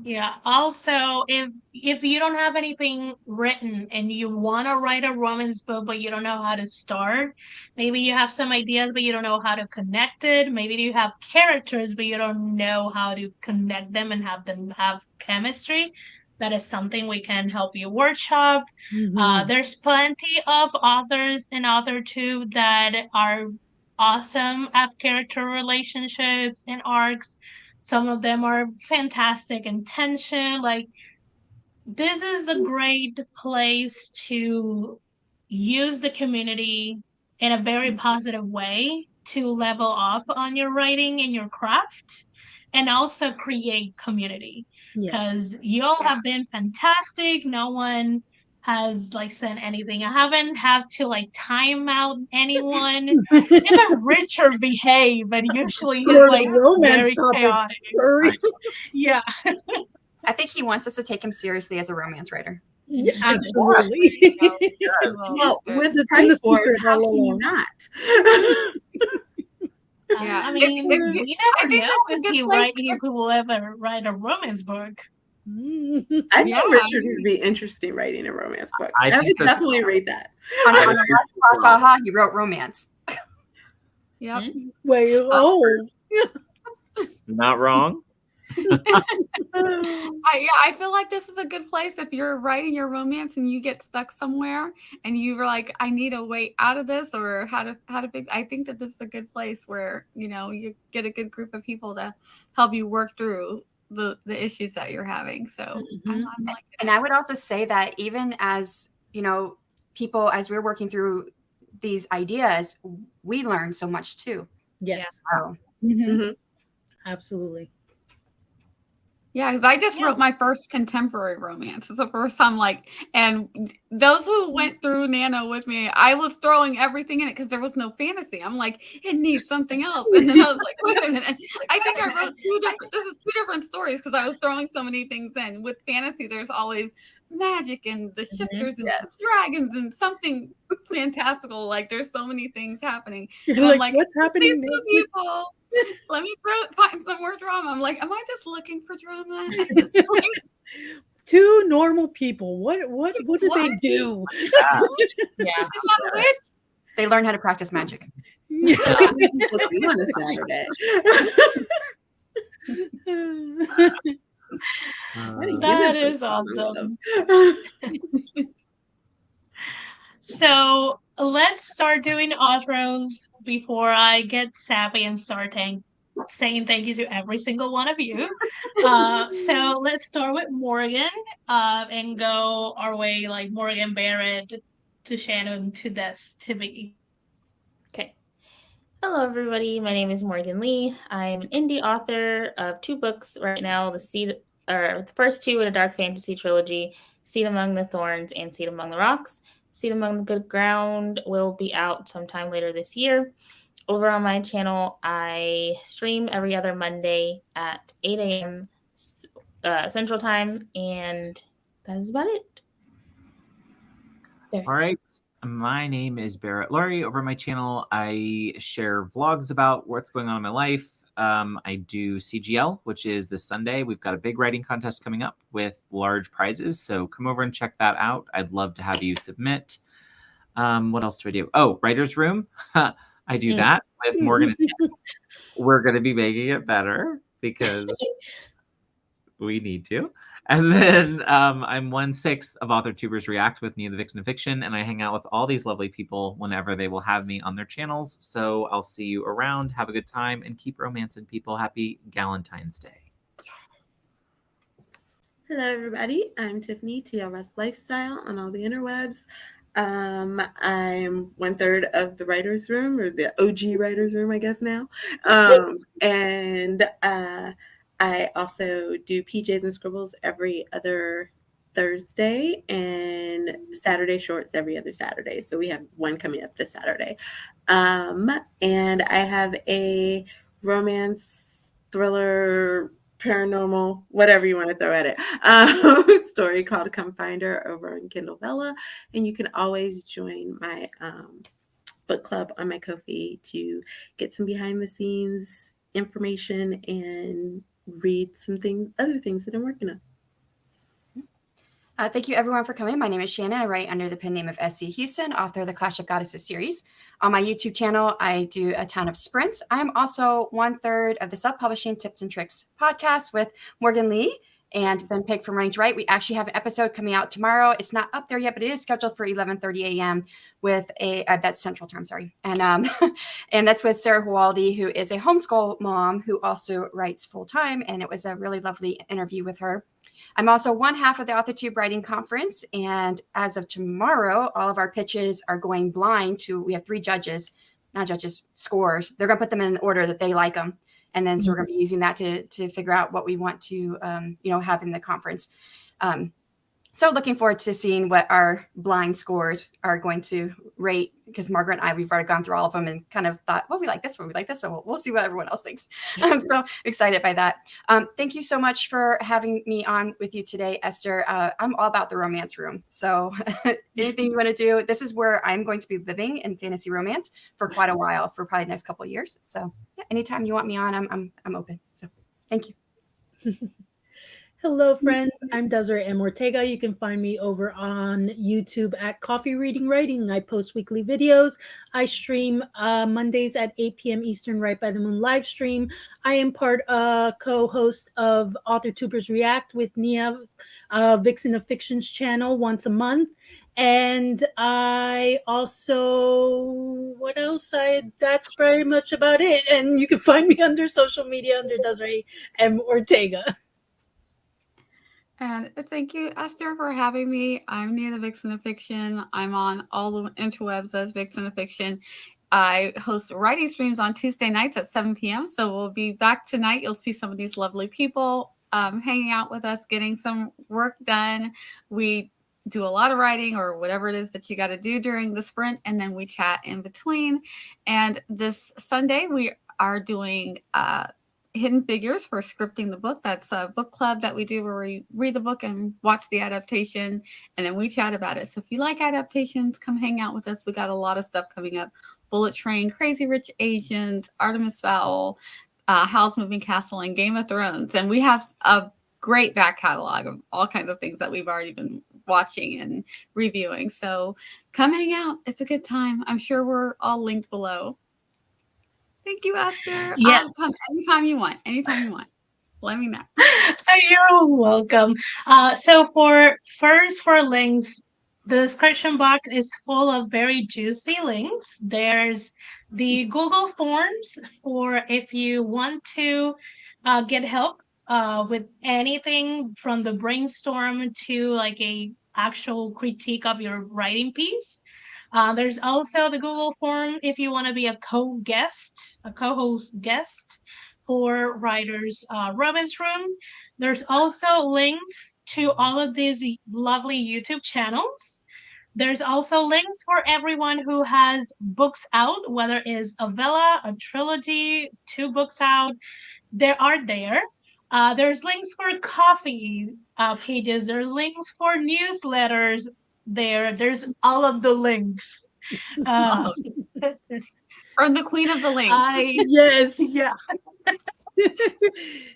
A: Yeah. Also, if you don't have anything written and you want to write a romance book, but you don't know how to start, maybe you have some ideas, but you don't know how to connect it. Maybe you have characters, but you don't know how to connect them and have them have chemistry. That is something we can help you workshop. There's plenty of authors and author too that are awesome at character relationships and arcs. Some of them are fantastic in tension. Like, this is a great place to use the community in a very positive way to level up on your writing and your craft, and also create community. Because you all have been fantastic. No one has like said anything. I haven't had to like time out anyone. Even Richard behave, but usually he's like very chaotic. Yeah.
D: I think he wants us to take him seriously as a romance writer.
C: Yeah, absolutely.
F: Well, with the price wars, how can you not?
A: Yeah, I mean, we never know if he will ever write a romance book.
F: I think Richard would be interesting writing a romance book. I would definitely read that.
D: On the last he wrote romance.
B: Yep.
C: Wait,
H: not wrong.
B: I feel like this is a good place if you're writing your romance and you get stuck somewhere and you were like, I need a way out of this, or how to fix. I think that this is a good place where you get a good group of people to help you work through the issues that you're having. So I'm like,
D: and I would also say that even as people, as we're working through these ideas, we learn so much too.
C: Yes.
D: So.
C: Absolutely.
B: Yeah, because I just wrote my first contemporary romance. It's the first time, and those who went through Nano with me, I was throwing everything in it because there was no fantasy. I'm like, it needs something else. And then I was like, wait a minute. I think I wrote two different stories because I was throwing so many things in. With fantasy, there's always magic and the shifters and dragons and something fantastical. Like, there's so many things happening. And I'm like, what's happening? These two people. Let me find some more drama. I'm like, am I just looking for drama at this point?
C: Two normal people. What do they do?
D: Yeah. Just not a witch. They learn how to practice magic.
F: Yeah. On a Saturday.
A: That is awesome. So let's start doing outros before I get sappy and start saying thank you to every single one of you. So let's start with Morgan and go our way, like Morgan, Barrett, to Shannon, to Des, to me.
G: Okay. Hello, everybody. My name is Morgan Lee. I'm an indie author of 2 books right now. The first 2 in a dark fantasy trilogy, Seed Among the Thorns and Seed Among the Rocks. Seed Among the Good Ground will be out sometime later this year. over on my channel, I stream every other Monday at 8 a.m. Central Time, and that is about it.
E: All right. My name is Barrett Laurie. Over my channel, I share vlogs about what's going on in my life. I do CGL, which is this Sunday. We've got a big writing contest coming up with large prizes. So come over and check that out. I'd love to have you submit. What else do I do? Oh, Writer's Room. I do that with Morgan and Dan. We're going to be making it better because we need to. And then I'm 1/6 of AuthorTubers React with Nia the Vixen of Fiction, and I hang out with all these lovely people whenever they will have me on their channels. So I'll see you around. Have a good time and keep romancing people. Happy Galentine's Day.
F: Hello, everybody. I'm Tiffany, TLS Lifestyle on all the interwebs. I'm 1/3 of the writer's room, or the OG writer's room, I guess now. And I also do PJs and Scribbles every other Thursday and Saturday Shorts every other Saturday. So we have one coming up this Saturday. And I have a romance, thriller, paranormal, whatever you want to throw at it, story called Come Find Her over on Kindle Vella. And you can always join my book club on my Ko-fi to get some behind the scenes information and read some other things that I'm working on.
D: Thank you, everyone, for coming. My name is Shannon. I write under the pen name of S.C. Huston, author of the Clash of Goddesses series. On my YouTube channel, I do a ton of sprints. I'm also 1/3 of the Self-Publishing Tips and Tricks podcast with Morgan Lee and Ben Pig from Writing to Write. We actually have an episode coming out tomorrow. It's not up there yet, but it is scheduled for 11:30 a.m. with that's Central Time, sorry. And and that's with Sarah Hualdi, who is a homeschool mom who also writes full-time. And it was a really lovely interview with her. I'm also 1/2 of the AuthorTube Writing Conference, and as of tomorrow, all of our pitches are going blind to, we have 3 judges, not judges, scores. They're going to put them in the order that they like them, and then so we're going to be using that to figure out what we want to have in the conference. So looking forward to seeing what our blind scores are going to rate, because Margaret and I, we've already gone through all of them and kind of thought, well, we like this one, we like this one. We'll see what everyone else thinks. I'm so excited by that. Thank you so much for having me on with you today, Esther. I'm all about the romance room. So anything you want to do, this is where I'm going to be living in fantasy romance for quite a while, for probably the next couple of years. So yeah, anytime you want me on, I'm open. So thank you.
C: Hello, friends. I'm Desiree M. Ortega. You can find me over on YouTube at Coffee Reading Writing. I post weekly videos. I stream Mondays at 8 p.m. Eastern, Right by the Moon live stream. I am co-host of AuthorTubers React with Nia Vixen of Fiction's channel once a month. And I also, what else? That's very much about it. And you can find me under social media under Desiree M. Ortega.
B: And thank you, Esther, for having me. I'm Nia the Vixen of Fiction. I'm on all the interwebs as Vixen of Fiction. I host writing streams on Tuesday nights at 7 p.m. So we'll be back tonight. You'll see some of these lovely people hanging out with us, getting some work done. We do a lot of writing or whatever it is that you got to do during the sprint, and then we chat in between. And this Sunday, we are doing Hidden Figures for Scripting the Book. That's a book club that we do where we read the book and watch the adaptation, and then we chat about it. So if you like adaptations, come hang out with us. We got a lot of stuff coming up. Bullet Train, Crazy Rich Asians, Artemis Fowl, Howl's Moving Castle, and Game of Thrones. And we have a great back catalog of all kinds of things that we've already been watching and reviewing. So come hang out. It's a good time. I'm sure we're all linked below. Thank you, Esther.
A: Yes.
B: I'll come anytime you want. Anytime you want. Let me know.
A: You're welcome. So for links, the description box is full of very juicy links. There's the Google Forms for if you want to get help with anything from the brainstorm to like a actual critique of your writing piece. There's also the Google form if you want to be a co-host guest for Writers Romance Room. There's also links to all of these lovely YouTube channels. There's also links for everyone who has books out, whether it's a villa, a trilogy, 2 books out. There are there. There's links for coffee pages. There are links for newsletters there. There's all of the links.
B: From the queen of the links.
C: Yes.
A: Yeah.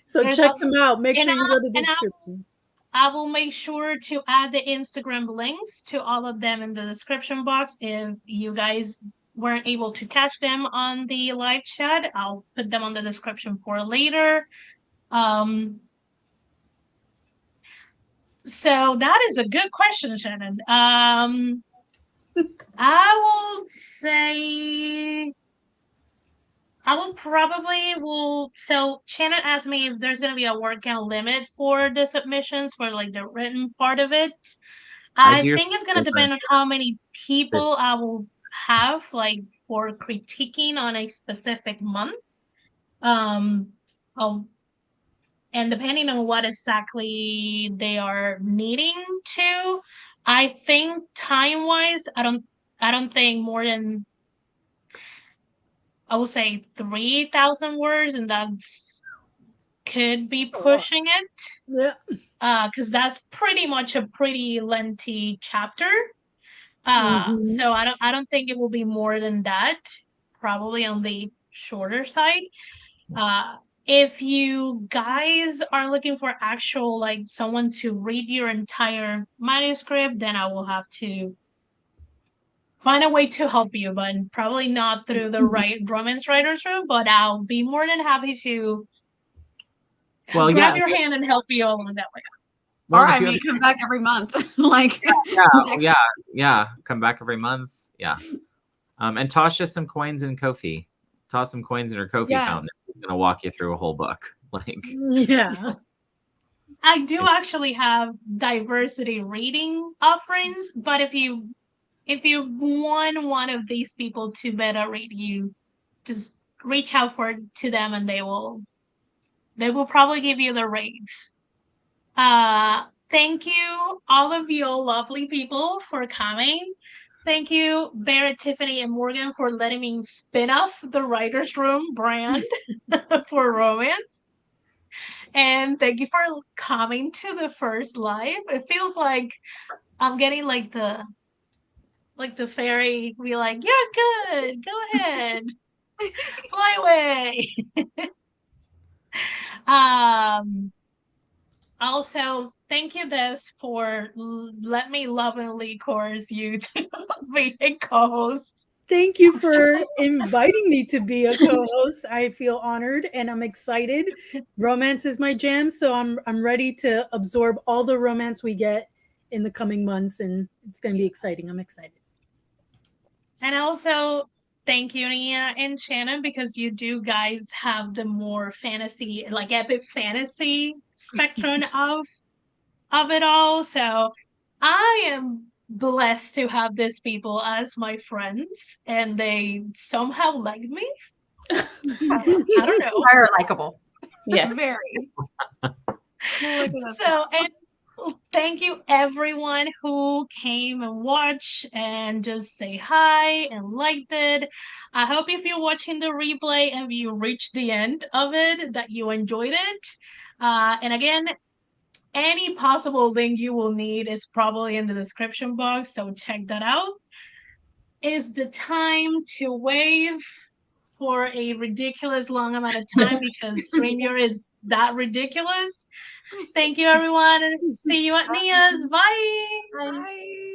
C: So
A: There's
C: check
A: a-
C: them out. Make
A: and
C: sure you
A: I-
C: go to the
A: and I-
C: description.
A: I will make sure to add the Instagram links to all of them in the description box. If you guys weren't able to catch them on the live chat, I'll put them on the description for later. So that is a good question, Shannon. I will say I will probably will. So Shannon asked me if there's gonna be a word count limit for the submissions for like the written part of it. I think it's gonna depend on how many people I will have like for critiquing on a specific month. Um, and depending on what exactly they are needing to, I think time-wise, I don't think more than I would say 3,000 words, and that's could be pushing it.
C: Yeah.
A: Because that's pretty much a pretty lengthy chapter. So I don't think it will be more than that. Probably on the shorter side. If you guys are looking for actual like someone to read your entire manuscript, then I will have to find a way to help you, but probably not through the right romance writers room. But I'll be more than happy to grab your hand and help you along that way.
B: Or I mean, come back every month. Like
E: yeah, come back every month. Yeah. And toss just some coins in Ko-fi. Toss some coins in her Ko-fi fountain. It's gonna walk you through a whole book. Like
C: yeah.
A: I do actually have diversity reading offerings, but if you want one of these people to better read you, just reach out to them and they will probably give you the rates. Thank you, all of you lovely people, for coming. Thank you, Barrett, Tiffany, and Morgan, for letting me spin off the Writer's Room brand for romance. And thank you for coming to the first live. It feels like I'm getting like the fairy be like, you're good, go ahead. Fly away. Also, thank you, Des, for let me lovingly coerce you to be a co-host.
C: Thank you for inviting me to be a co-host. I feel honored and I'm excited. Romance is my jam, so I'm ready to absorb all the romance we get in the coming months, and it's going to be exciting. I'm excited.
A: And also, thank you, Nia and Shannon, because you do guys have the more fantasy, like epic fantasy spectrum of it all. So I am blessed to have these people as my friends, and they somehow like me. I don't know.
D: Are likable.
G: Yes.
B: Very.
A: So, and thank you everyone who came and watched and just say hi and liked it. I hope if you're watching the replay and you reached the end of it, that you enjoyed it. And again, any possible link you will need is probably in the description box, so check that out. It's the time to wave for a ridiculous long amount of time because StreamYard is that ridiculous. Thank you, everyone, and see you at Nia's. Bye.
B: Bye.